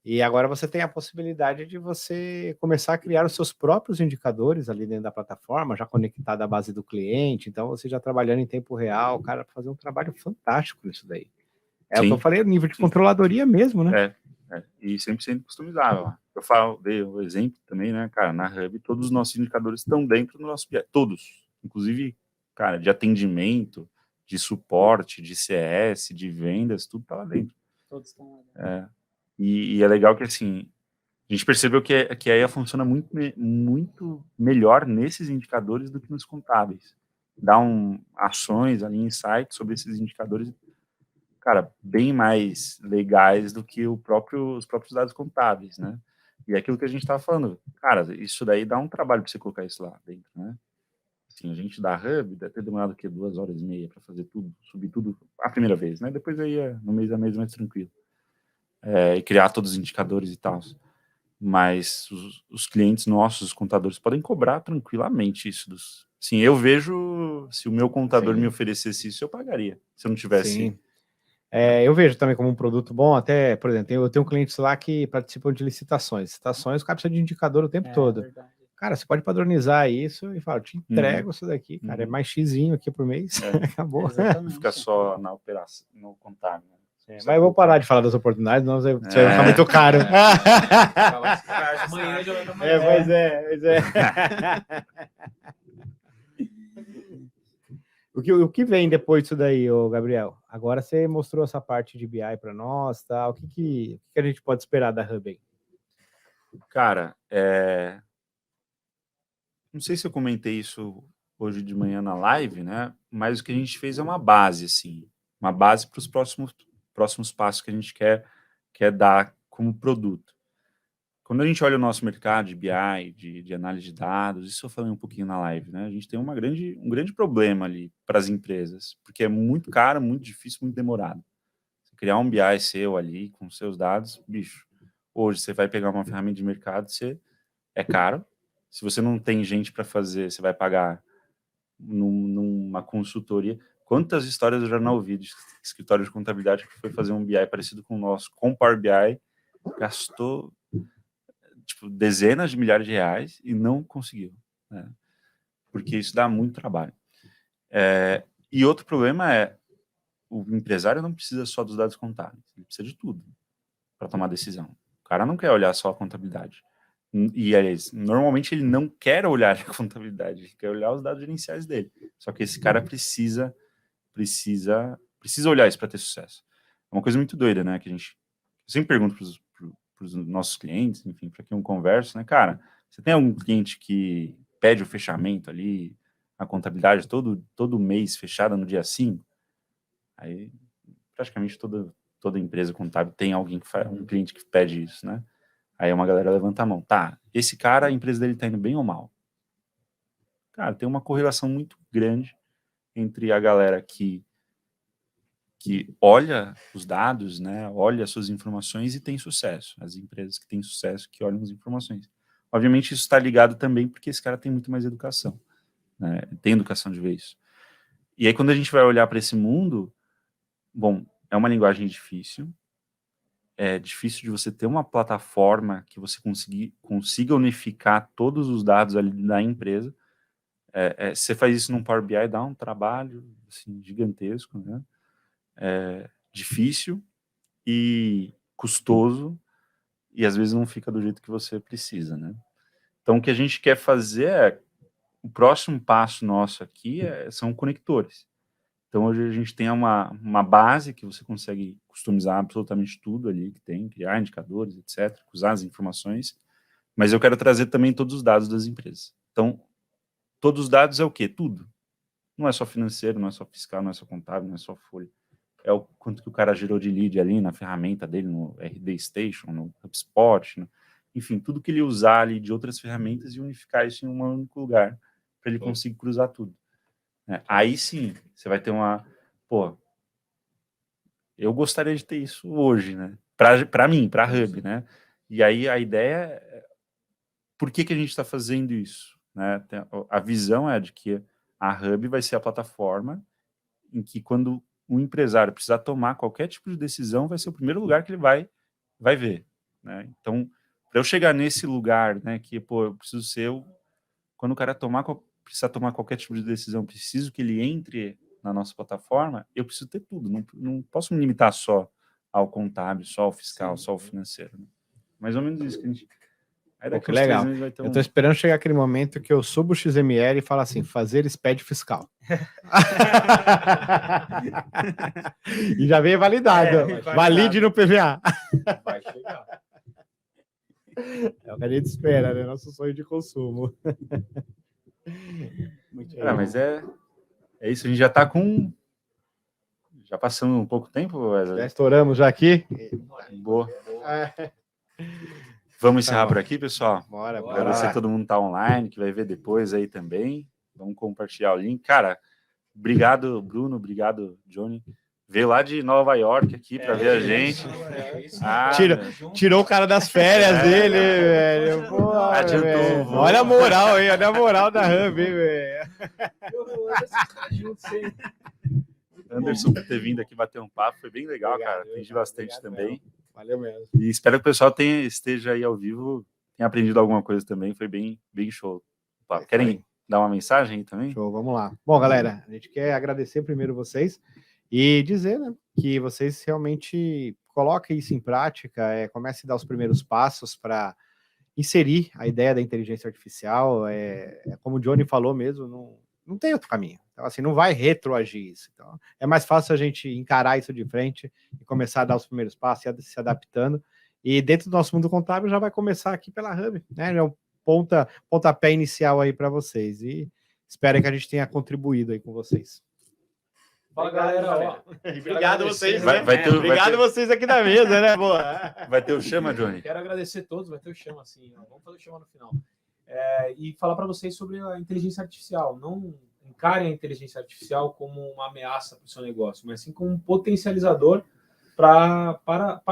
E agora você tem a possibilidade de você começar a criar os seus próprios indicadores ali dentro da plataforma, já conectado à base do cliente, então você já trabalhando em tempo real, o cara fazer um trabalho fantástico nisso daí. É o que eu falei, o nível de controladoria mesmo, né? E 100% customizável. Eu dei o exemplo também, né, cara, na Hub, todos os nossos indicadores estão dentro do nosso BI, todos, inclusive, cara, de atendimento, de suporte, de CS, de vendas, tudo tá lá dentro. Todos estão lá. E é legal que, assim, a gente percebeu que a IA funciona muito melhor nesses indicadores do que nos contábeis. Dá ações ali, insights sobre esses indicadores, cara, bem mais legais do que os próprios dados contábeis, né? E é aquilo que a gente estava falando, cara, isso daí dá um trabalho para você colocar isso lá dentro, né? Assim, a gente da Hub deve ter demorado 2 horas e meia para fazer tudo, subir tudo a primeira vez, né? Depois aí no mês a mês mais tranquilo. E criar todos os indicadores e tal. Mas os clientes nossos, os contadores, podem cobrar tranquilamente isso. Sim, eu vejo, se o meu contador me oferecesse isso, eu pagaria, se eu não tivesse. Sim. Eu vejo também como um produto bom, até, por exemplo, eu tenho clientes lá que participam de licitações. Licitações, o cara precisa de indicador o tempo todo. Verdade. Cara, você pode padronizar isso e falar, eu te entrego isso daqui, cara, é mais xizinho aqui por mês, acabou. Fica só na operação, no contábil. Mas eu vou parar de falar das oportunidades, senão você vai ficar muito caro. Amanhã já vai dar Pois é. O que vem depois disso daí, ô Gabriel? Agora você mostrou essa parte de BI para nós, tá? O que a gente pode esperar da Hub aí? Cara, não sei se eu comentei isso hoje de manhã na live, né? Mas o que a gente fez é uma base, assim, uma base para os próximos passos que a gente quer dar como produto. Quando a gente olha o nosso mercado de BI, de análise de dados, isso eu falei um pouquinho na live, né? A gente tem um grande problema ali para as empresas, porque é muito caro, muito difícil, muito demorado. Você criar um BI seu ali, com seus dados, bicho, hoje você vai pegar uma ferramenta de mercado, é caro. Se você não tem gente para fazer, você vai pagar numa consultoria. Quantas histórias eu já não ouvi de escritório de contabilidade que foi fazer um BI parecido com o nosso, com Power BI, gastou dezenas de milhares de reais e não conseguiu, né? Porque isso dá muito trabalho. E outro problema o empresário não precisa só dos dados contábeis, ele precisa de tudo para tomar decisão. O cara não quer olhar só a contabilidade. E, aliás, normalmente ele não quer olhar a contabilidade, ele quer olhar os dados gerenciais dele. Só que esse cara precisa olhar isso para ter sucesso. É uma coisa muito doida, né? Que eu sempre pergunto para os nossos clientes, enfim, para quem eu converso, né? Cara, você tem algum cliente que pede o fechamento ali, a contabilidade todo mês fechada no dia 5? Aí, praticamente toda empresa contábil tem alguém um cliente que pede isso, né? Aí uma galera levanta a mão. Tá, esse cara, a empresa dele tá indo bem ou mal? Cara, tem uma correlação muito grande entre a galera que olha os dados, né, olha as suas informações e tem sucesso. As empresas que têm sucesso, que olham as informações. Obviamente, isso está ligado também porque esse cara tem muito mais educação, né? Tem educação de ver isso. E aí, quando a gente vai olhar para esse mundo, bom, é uma linguagem difícil, é difícil de você ter uma plataforma que você consiga unificar todos os dados ali da empresa. Você faz isso num Power BI, dá um trabalho assim, gigantesco, né? difícil e custoso, e às vezes não fica do jeito que você precisa, né? Então, o que a gente quer fazer o próximo passo nosso aqui são conectores. Então, hoje a gente tem uma base que você consegue customizar absolutamente tudo ali que tem, criar indicadores, etc., usar as informações, mas eu quero trazer também todos os dados das empresas. Então, todos os dados é o quê? Tudo. Não é só financeiro, não é só fiscal, não é só contábil, não é só folha. É o quanto que o cara gerou de lead ali na ferramenta dele, no RD Station, no HubSpot, enfim, tudo que ele usar ali de outras ferramentas e unificar isso em um único lugar para ele conseguir cruzar tudo. Aí sim, você vai ter eu gostaria de ter isso hoje, né? Para mim, para a Hub, né? E aí a ideia é por que a gente está fazendo isso, né? A visão é de que a Hub vai ser a plataforma em que quando o empresário precisar tomar qualquer tipo de decisão, vai ser o primeiro lugar que ele vai ver, né? Então, para eu chegar nesse lugar, né, que eu preciso ser quando o cara precisar tomar qualquer tipo de decisão, preciso que ele entre na nossa plataforma, eu preciso ter tudo, não posso me limitar só ao contábil, só ao fiscal, só ao financeiro, né? Mais ou menos isso que a gente... Aí daqui que legal. Eu tô esperando chegar aquele momento que eu subo o XML e falo assim, fazer SPED fiscal. E já vem validado. Valide no PVA. Vai chegar. É o que a gente espera, né? Nosso sonho de consumo. Muito mas é isso, a gente já tá já passando um pouco tempo, Wesley. Já estouramos já aqui. Boa. Vamos encerrar por aqui, pessoal? Bora. Agradecer a todo mundo que tá online, que vai ver depois aí também. Vamos compartilhar o link. Cara, obrigado, Bruno. Obrigado, Johnny. Veio lá de Nova York aqui para ver a gente. Tirou o cara das férias dele, velho. Porra, velho. Olha a moral aí, olha a moral da Hub, velho. Anderson, por ter vindo aqui bater um papo, foi bem legal, cara. Aprendi bastante também. Mesmo. Valeu mesmo. E espero que o pessoal esteja aí ao vivo, tenha aprendido alguma coisa também. Foi bem show. Querem dar uma mensagem aí também? Show, vamos lá. Bom, galera, a gente quer agradecer primeiro vocês e dizer, né, que vocês realmente coloquem isso em prática, comece a dar os primeiros passos para inserir a ideia da inteligência artificial. Como o Johnny falou mesmo, não tem outro caminho. Então, assim, não vai retroagir isso. Então, é mais fácil a gente encarar isso de frente e começar a dar os primeiros passos, se adaptando. E dentro do nosso mundo contábil já vai começar aqui pela Hub, né? É um pontapé inicial aí para vocês. E espero que a gente tenha contribuído aí com vocês. Fala, galera. Obrigado vocês, né? Obrigado vocês aqui da mesa, né? Boa. Vai ter o chama, Johnny? Quero agradecer a todos, vai ter o chama, assim. Vamos fazer o chama no final. E falar para vocês sobre a inteligência artificial. Não encarem a inteligência artificial como uma ameaça para o seu negócio, mas sim como um potencializador para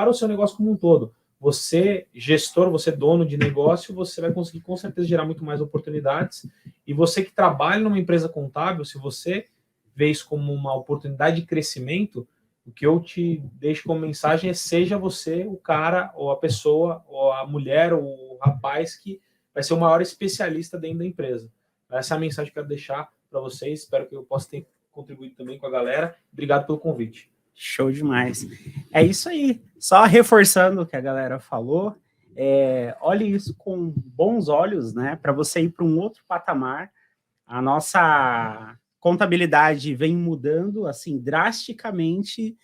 o seu negócio como um todo. Você, gestor, você dono de negócio, você vai conseguir com certeza gerar muito mais oportunidades. E você que trabalha numa empresa contábil, se você vê isso como uma oportunidade de crescimento, o que eu te deixo como mensagem é: seja você o cara, ou a pessoa, ou a mulher, ou o rapaz que vai ser o maior especialista dentro da empresa. Essa é a mensagem que eu quero deixar para vocês. Espero que eu possa ter contribuído também com a galera. Obrigado pelo convite. Show demais. É isso aí. Só reforçando o que a galera falou, olhe isso com bons olhos, né? Para você ir para um outro patamar. A nossa contabilidade vem mudando assim drasticamente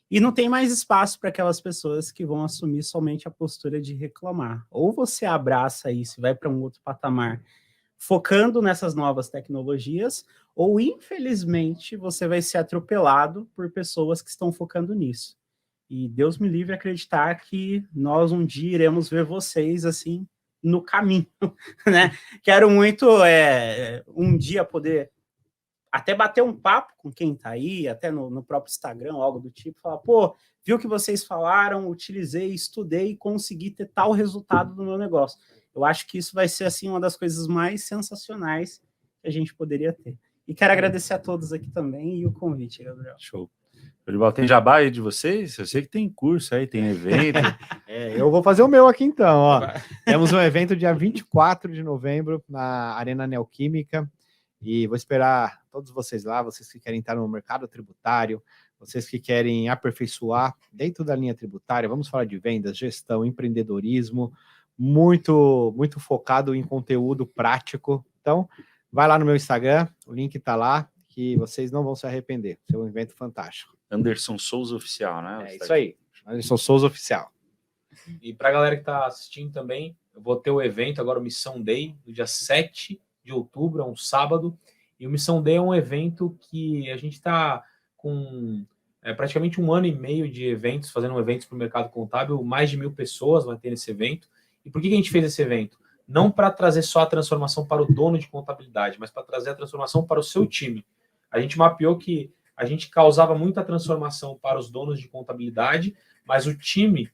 e não tem mais espaço para aquelas pessoas que vão assumir somente a postura de reclamar. Ou você abraça isso e vai para um outro patamar focando nessas novas tecnologias, ou infelizmente você vai ser atropelado por pessoas que estão focando nisso. E Deus me livre acreditar que nós um dia iremos ver vocês assim no caminho, né? Quero muito um dia poder até bater um papo com quem tá aí, até no próprio Instagram, algo do tipo, falar, pô, viu o que vocês falaram, utilizei, estudei e consegui ter tal resultado do meu negócio. Eu acho que isso vai ser, assim, uma das coisas mais sensacionais que a gente poderia ter. E quero agradecer a todos aqui também e o convite, Gabriel. Show. Tem jabá aí de vocês? Eu sei que tem curso aí, tem evento. Eu vou fazer o meu aqui então, ó. Temos um evento dia 24 de novembro na Arena Neoquímica e vou esperar todos vocês lá, vocês que querem estar no mercado tributário, Vocês que querem aperfeiçoar dentro da linha tributária, vamos falar de vendas, gestão, empreendedorismo, muito focado em conteúdo prático. Então, vai lá no meu Instagram, o link está lá, que vocês não vão se arrepender. É um evento fantástico. Anderson Souza Oficial, né? É isso aí. Anderson Souza Oficial. E para a galera que está assistindo também, eu vou ter o evento agora, o Missão Day, no dia 7 de outubro, é um sábado. E o Missão Day é um evento que a gente está com praticamente 1 ano e meio de eventos, fazendo eventos para o mercado contábil, mais de 1.000 pessoas vai ter nesse evento. E por que a gente fez esse evento? Não para trazer só a transformação para o dono de contabilidade, mas para trazer a transformação para o seu time. A gente mapeou que a gente causava muita transformação para os donos de contabilidade, mas o time,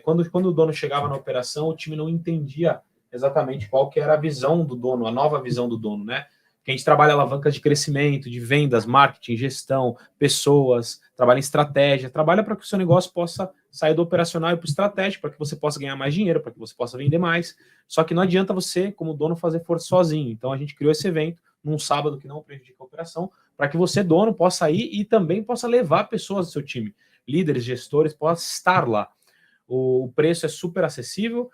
quando o dono chegava na operação, o time não entendia exatamente qual que era a visão do dono, a nova visão do dono, né? Que a gente trabalha alavancas de crescimento, de vendas, marketing, gestão, pessoas, trabalha em estratégia, trabalha para que o seu negócio possa sair do operacional e para o estratégico, para que você possa ganhar mais dinheiro, para que você possa vender mais. Só que não adianta você, como dono, fazer força sozinho. Então a gente criou esse evento num sábado que não prejudica a operação, para que você, dono, possa ir e também possa levar pessoas do seu time, líderes, gestores, possam estar lá. O preço é super acessível,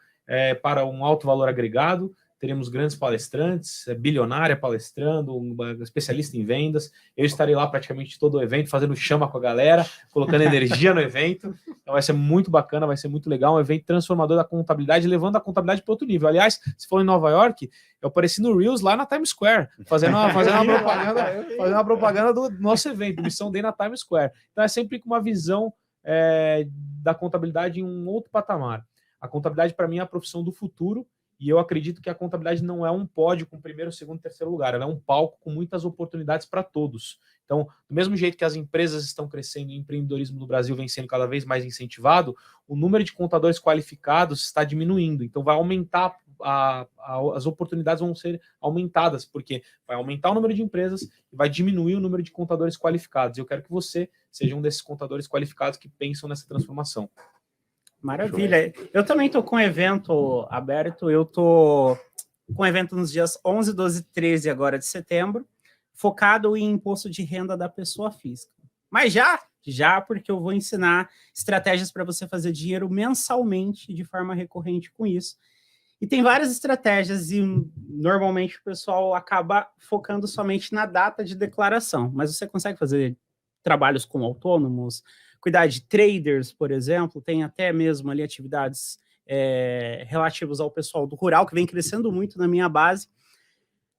para um alto valor agregado. Teremos grandes palestrantes, bilionária palestrando, um especialista em vendas. Eu estarei lá praticamente todo o evento, fazendo chama com a galera, colocando energia no evento. Então vai ser muito bacana, vai ser muito legal. Um evento transformador da contabilidade, levando a contabilidade para outro nível. Aliás, se for em Nova York, eu apareci no Reels lá na Times Square, fazendo uma propaganda do nosso evento, Missão Day na Times Square. Então é sempre com uma visão da contabilidade em um outro patamar. A contabilidade, para mim, é a profissão do futuro. E eu acredito que a contabilidade não é um pódio com primeiro, segundo, terceiro lugar. Ela é um palco com muitas oportunidades para todos. Então, do mesmo jeito que as empresas estão crescendo e o empreendedorismo no Brasil vem sendo cada vez mais incentivado, o número de contadores qualificados está diminuindo. Então, vai aumentar, as oportunidades vão ser aumentadas, porque vai aumentar o número de empresas e vai diminuir o número de contadores qualificados. E eu quero que você seja um desses contadores qualificados que pensam nessa transformação. Maravilha. Eu também estou com um evento aberto. Eu estou com um evento nos dias 11, 12 e 13 agora de setembro, focado em imposto de renda da pessoa física. Mas já porque eu vou ensinar estratégias para você fazer dinheiro mensalmente de forma recorrente com isso. E tem várias estratégias e normalmente o pessoal acaba focando somente na data de declaração, mas você consegue fazer trabalhos com autônomos, cuidar de traders, por exemplo, tem até mesmo ali atividades relativas ao pessoal do rural, que vem crescendo muito na minha base,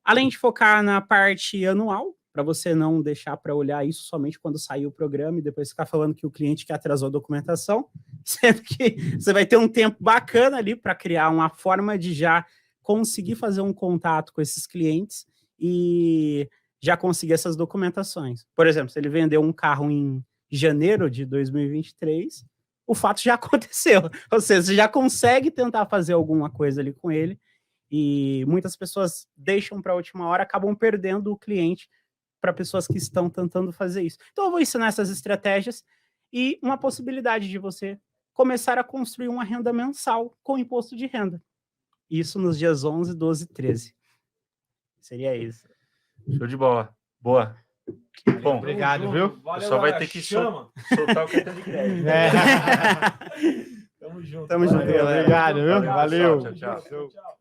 além de focar na parte anual, para você não deixar para olhar isso somente quando sair o programa e depois ficar falando que o cliente que atrasou a documentação, sendo que você vai ter um tempo bacana ali para criar uma forma de já conseguir fazer um contato com esses clientes e já conseguir essas documentações. Por exemplo, se ele vendeu um carro em janeiro de 2023, o fato já aconteceu. Ou seja, você já consegue tentar fazer alguma coisa ali com ele e muitas pessoas deixam para a última hora, acabam perdendo o cliente para pessoas que estão tentando fazer isso. Então eu vou ensinar essas estratégias e uma possibilidade de você começar a construir uma renda mensal com imposto de renda. Isso nos dias 11, 12 e 13. Seria isso. Show de bola. Boa. Bom, obrigado, viu? Valeu, só vai ter que soltar o cartão de crédito. Tamo junto. Tamo junto, galera. Obrigado, viu? Valeu. Tchau, tchau. Tchau.